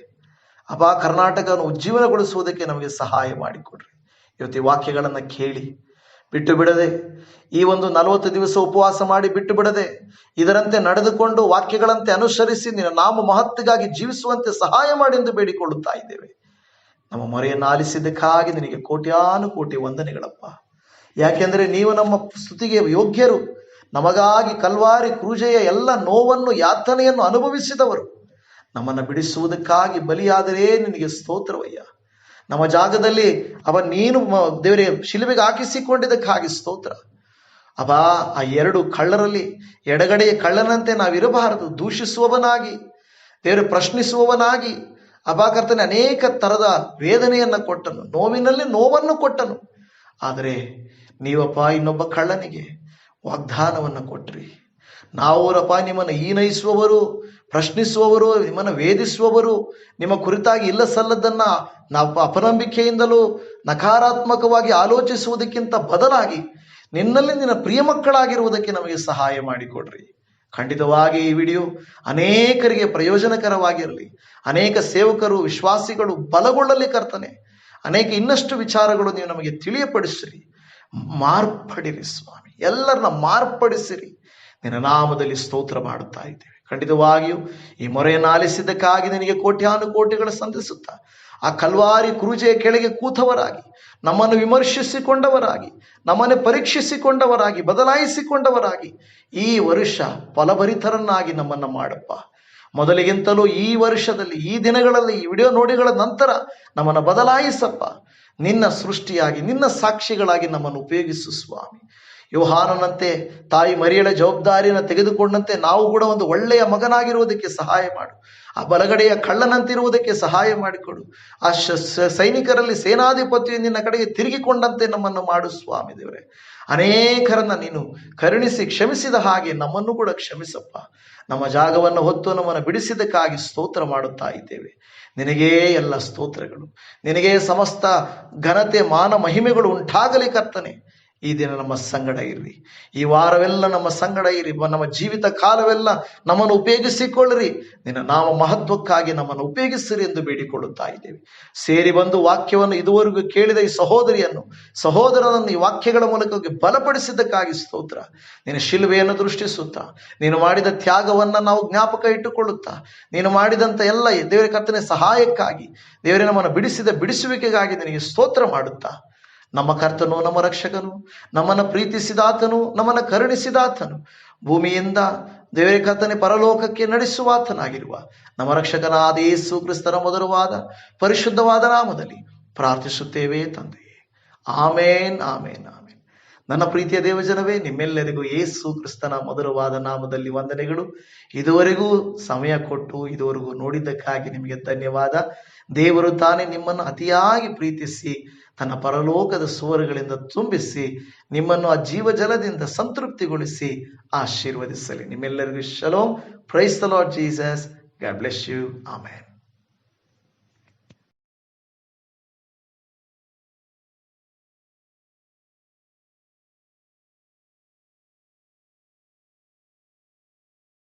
ಕರ್ನಾಟಕವನ್ನು ಉಜ್ಜೀವನಗೊಳಿಸುವುದಕ್ಕೆ ನಮಗೆ ಸಹಾಯ ಮಾಡಿಕೊಡ್ರಿ. ಇವತ್ತು ಈ ವಾಕ್ಯಗಳನ್ನು ಕೇಳಿ ಬಿಟ್ಟು ಬಿಡದೆ, ಈ ಒಂದು 40 ದಿವಸ ಉಪವಾಸ ಮಾಡಿ ಬಿಟ್ಟು ಬಿಡದೆ, ಇದರಂತೆ ನಡೆದುಕೊಂಡು ವಾಕ್ಯಗಳಂತೆ ಅನುಸರಿಸಿ ನಿನ್ನ ನಾಮ ಮಹತ್ತಿಗಾಗಿ ಜೀವಿಸುವಂತೆ ಸಹಾಯ ಮಾಡಿ ಎಂದು ಬೇಡಿಕೊಳ್ಳುತ್ತಾ ಇದ್ದೇವೆ. ನಮ್ಮ ಮೊರೆಯನ್ನು ಆಲಿಸಿದ್ದಕ್ಕಾಗಿ ನಿನಗೆ ಕೋಟ್ಯಾನುಕೋಟಿ ವಂದನೆಗಳಪ್ಪ. ಯಾಕೆಂದರೆ ನೀವು ನಮ್ಮ ಸ್ತುತಿಗೆ ಯೋಗ್ಯರು. ನಮಗಾಗಿ ಕಲ್ವಾರಿ ಕ್ರೂಜೆಯ ಎಲ್ಲ ನೋವನ್ನು, ಯಾತನೆಯನ್ನು ಅನುಭವಿಸಿದವರು. ನಮ್ಮನ್ನು ಬಿಡಿಸುವುದಕ್ಕಾಗಿ ಬಲಿಯಾದರೆ ನಿನಗೆ ಸ್ತೋತ್ರವಯ್ಯ. ನಮ್ಮ ಜಾಗದಲ್ಲಿ ನೀನು ದೇವರೇ ಶಿಲುಬೆಗೆ ಹಾಕಿಸಿಕೊಂಡಿದ್ದಕ್ಕಾಗಿ ಸ್ತೋತ್ರ. ಆ 2 ಕಳ್ಳರಲ್ಲಿ ಎಡಗಡೆಯ ಕಳ್ಳನಂತೆ ನಾವಿರಬಾರದು. ದೂಷಿಸುವವನಾಗಿ, ದೇವರು ಪ್ರಶ್ನಿಸುವವನಾಗಿ, ಕರ್ತನೆ ಅನೇಕ ತರದ ವೇದನೆಯನ್ನು ಕೊಟ್ಟನು, ನೋವಿನಲ್ಲಿ ನೋವನ್ನು ಕೊಟ್ಟನು. ಆದರೆ ನೀವಪ್ಪ ಇನ್ನೊಬ್ಬ ಕಳ್ಳನಿಗೆ ವಾಗ್ದಾನವನ್ನು ಕೊಟ್ರಿ. ನಾವೂರಪ್ಪ ನಿಮ್ಮನ್ನು ಹೀನೈಸುವವರು, ಪ್ರಶ್ನಿಸುವವರು, ನಿಮ್ಮನ್ನು ವೇದಿಸುವವರು, ನಿಮ್ಮ ಕುರಿತಾಗಿ ಇಲ್ಲ ಸಲ್ಲದನ್ನ ನಾವು ಅಪನಂಬಿಕೆಯಿಂದಲೂ ನಕಾರಾತ್ಮಕವಾಗಿ ಆಲೋಚಿಸುವುದಕ್ಕಿಂತ ಬದಲಾಗಿ ನಿನ್ನಲ್ಲಿ ನಿನ್ನ ಪ್ರಿಯ ಮಕ್ಕಳಾಗಿರುವುದಕ್ಕೆ ನಮಗೆ ಸಹಾಯ ಮಾಡಿಕೊಡ್ರಿ. ಖಂಡಿತವಾಗಿ ಈ ವಿಡಿಯೋ ಅನೇಕರಿಗೆ ಪ್ರಯೋಜನಕರವಾಗಿರಲಿ. ಅನೇಕ ಸೇವಕರು, ವಿಶ್ವಾಸಿಗಳು ಬಲಗೊಳ್ಳಲಿ ಕರ್ತನೆ. ಅನೇಕ ಇನ್ನಷ್ಟು ವಿಚಾರಗಳು ನೀವು ನಮಗೆ ತಿಳಿಯಪಡಿಸಿರಿ. ಮಾರ್ಪಡಿರಿ ಸ್ವಾಮಿ, ಎಲ್ಲರನ್ನ ಮಾರ್ಪಡಿಸಿರಿ. ನಿನ್ನ ನಾಮದಲ್ಲಿ ಸ್ತೋತ್ರ ಮಾಡುತ್ತಾ ಇದ್ದೇವೆ. ಖಂಡಿತವಾಗಿಯೂ ಈ ಮೊರೆಯನ್ನು ಆಲಿಸಿದ್ದಕ್ಕಾಗಿ ನಿನಗೆ ಕೋಟ್ಯಾನುಕೋಟಿಗಳ ಸಂಧಿಸುತ್ತಾ, ಆ ಕಲ್ವಾರಿ ಕ್ರೂಜೆಯ ಕೆಳಗೆ ಕೂತವರಾಗಿ, ನಮ್ಮನ್ನು ವಿಮರ್ಶಿಸಿಕೊಂಡವರಾಗಿ, ನಮ್ಮನ್ನು ಪರೀಕ್ಷಿಸಿಕೊಂಡವರಾಗಿ, ಬದಲಾಯಿಸಿಕೊಂಡವರಾಗಿ ಈ ವರ್ಷ ಫಲಭರಿತರನ್ನಾಗಿ ನಮ್ಮನ್ನು ಮಾಡಪ್ಪ. ಮೊದಲಿಗಿಂತಲೂ ಈ ವರ್ಷದಲ್ಲಿ, ಈ ದಿನಗಳಲ್ಲಿ, ಈ ವಿಡಿಯೋ ನೋಡಿಗಳ ನಂತರ ನಮ್ಮನ್ನು ಬದಲಾಯಿಸಪ್ಪ. ನಿನ್ನ ಸೃಷ್ಟಿಯಾಗಿ, ನಿನ್ನ ಸಾಕ್ಷಿಗಳಾಗಿ ನಮ್ಮನ್ನು ಉಪಯೋಗಿಸು ಸ್ವಾಮಿ. ಯೋಹಾನನಂತೆ ತಾಯಿ ಮರಿಯಳ ಜವಾಬ್ದಾರಿಯನ್ನು ತೆಗೆದುಕೊಂಡಂತೆ ನಾವು ಕೂಡ ಒಂದು ಒಳ್ಳೆಯ ಮಗನಾಗಿರುವುದಕ್ಕೆ ಸಹಾಯ ಮಾಡು. ಆ ಬಲಗಡೆಯ ಕಳ್ಳನಂತಿರುವುದಕ್ಕೆ ಸಹಾಯ ಮಾಡಿಕೊಡು. ಆ ಸೈನಿಕರಲ್ಲಿ ಸೇನಾಧಿಪತಿಯು ನಿನ್ನ ಕಡೆಗೆ ತಿರುಗಿಕೊಂಡಂತೆ ನಮ್ಮನ್ನು ಮಾಡು ಸ್ವಾಮಿ ದೇವರೇ. ಅನೇಕರನ್ನ ನೀನು ಕರುಣಿಸಿ ಕ್ಷಮಿಸಿದ ಹಾಗೆ ನಮ್ಮನ್ನು ಕೂಡ ಕ್ಷಮಿಸಪ್ಪ. ನಮ್ಮ ಜಾಗವನ್ನು ಹೊತ್ತು ನಮ್ಮನ್ನು ಬಿಡಿಸಿದ್ದಕ್ಕಾಗಿ ಸ್ತೋತ್ರ ಮಾಡುತ್ತಾ ಇದ್ದೇವೆ. ನಿನಗೇ ಎಲ್ಲ ಸ್ತೋತ್ರಗಳು, ನಿನಗೇ ಸಮಸ್ತ ಘನತೆ, ಮಾನ, ಮಹಿಮೆಗಳು ಉಂಟಾಗಲಿ ಕರ್ತನೆ. ಈ ದಿನ ನಮ್ಮ ಸಂಗಡ ಇರ್ರಿ, ಈ ವಾರವೆಲ್ಲ ನಮ್ಮ ಸಂಗಡ ಇರಿ, ನಮ್ಮ ಜೀವಿತ ಕಾಲವೆಲ್ಲ ನಮ್ಮನ್ನು ಉಪಯೋಗಿಸಿಕೊಳ್ಳ್ರಿ. ನಿನ್ನ ನಾಮ ಮಹತ್ವಕ್ಕಾಗಿ ನಮ್ಮನ್ನು ಉಪಯೋಗಿಸಿರಿ ಎಂದು ಬೇಡಿಕೊಳ್ಳುತ್ತಾ ಇದ್ದೇವೆ. ಸೇರಿ ಬಂದು ವಾಕ್ಯವನ್ನು ಇದುವರೆಗೂ ಕೇಳಿದ ಈ ಸಹೋದರನನ್ನು ಈ ವಾಕ್ಯಗಳ ಮೂಲಕ ಬಲಪಡಿಸಿದ್ದಕ್ಕಾಗಿ ಸ್ತೋತ್ರ. ನಿನ್ನ ಶಿಲುಬೆಯನ್ನು ದೃಷ್ಟಿಸುತ್ತಾ, ನೀನು ಮಾಡಿದ ತ್ಯಾಗವನ್ನು ನಾವು ಜ್ಞಾಪಕ ಇಟ್ಟುಕೊಳ್ಳುತ್ತಾ, ನೀನು ಮಾಡಿದಂಥ ಎಲ್ಲ ದೇವರ ಕರ್ತನೆ ಸಹಾಯಕ್ಕಾಗಿ, ದೇವರೇ ನಮ್ಮನ್ನು ಬಿಡಿಸಿದ ಬಿಡಿಸುವಿಕೆಗಾಗಿ ನಿನಗೆ ಸ್ತೋತ್ರ ಮಾಡುತ್ತಾ, ನಮ್ಮ ಕರ್ತನು, ನಮ್ಮ ರಕ್ಷಕನು, ನಮ್ಮನ್ನು ಪ್ರೀತಿಸಿದಾತನು, ನಮ್ಮನ್ನು ಕರುಣಿಸಿದಾತನು, ಭೂಮಿಯಿಂದ ದೇವರ ಕರ್ತನೆ ಪರಲೋಕಕ್ಕೆ ನಡೆಸುವಾತನಾಗಿರುವ ನಮ್ಮ ರಕ್ಷಕನಾದ ಯೇಸು ಕ್ರಿಸ್ತನ ಮಧುರವಾದ ಪರಿಶುದ್ಧವಾದ ನಾಮದಲ್ಲಿ ಪ್ರಾರ್ಥಿಸುತ್ತೇವೆ ತಂದೆಯೇ. ಆಮೇನ್, ಆಮೇನ್, ಆಮೇನ್. ನನ್ನ ಪ್ರೀತಿಯ ದೇವಜನವೇ, ನಿಮ್ಮೆಲ್ಲರಿಗೂ ಯೇಸು ಕ್ರಿಸ್ತನ ಮಧುರವಾದ ನಾಮದಲ್ಲಿ ವಂದನೆಗಳು. ಇದುವರೆಗೂ ಸಮಯ ಕೊಟ್ಟು ಇದುವರೆಗೂ ನೋಡಿದ್ದಕ್ಕಾಗಿ ನಿಮಗೆ ಧನ್ಯವಾದ. ದೇವರು ತಾನೇ ನಿಮ್ಮನ್ನು ಅತಿಯಾಗಿ ಪ್ರೀತಿಸಿ ತನ್ನ ಪರಲೋಕದ ಸುವರ್ಗಳಿಂದ ತುಂಬಿಸಿ ನಿಮ್ಮನ್ನು ಆ ಜೀವಜಲದಿಂದ ಸಂತೃಪ್ತಿಗೊಳಿಸಿ ಆಶೀರ್ವದಿಸಲಿ. ನಿಮ್ಮೆಲ್ಲರಿಗೂ shalom. Praise the Lord Jesus. God bless you. Amen.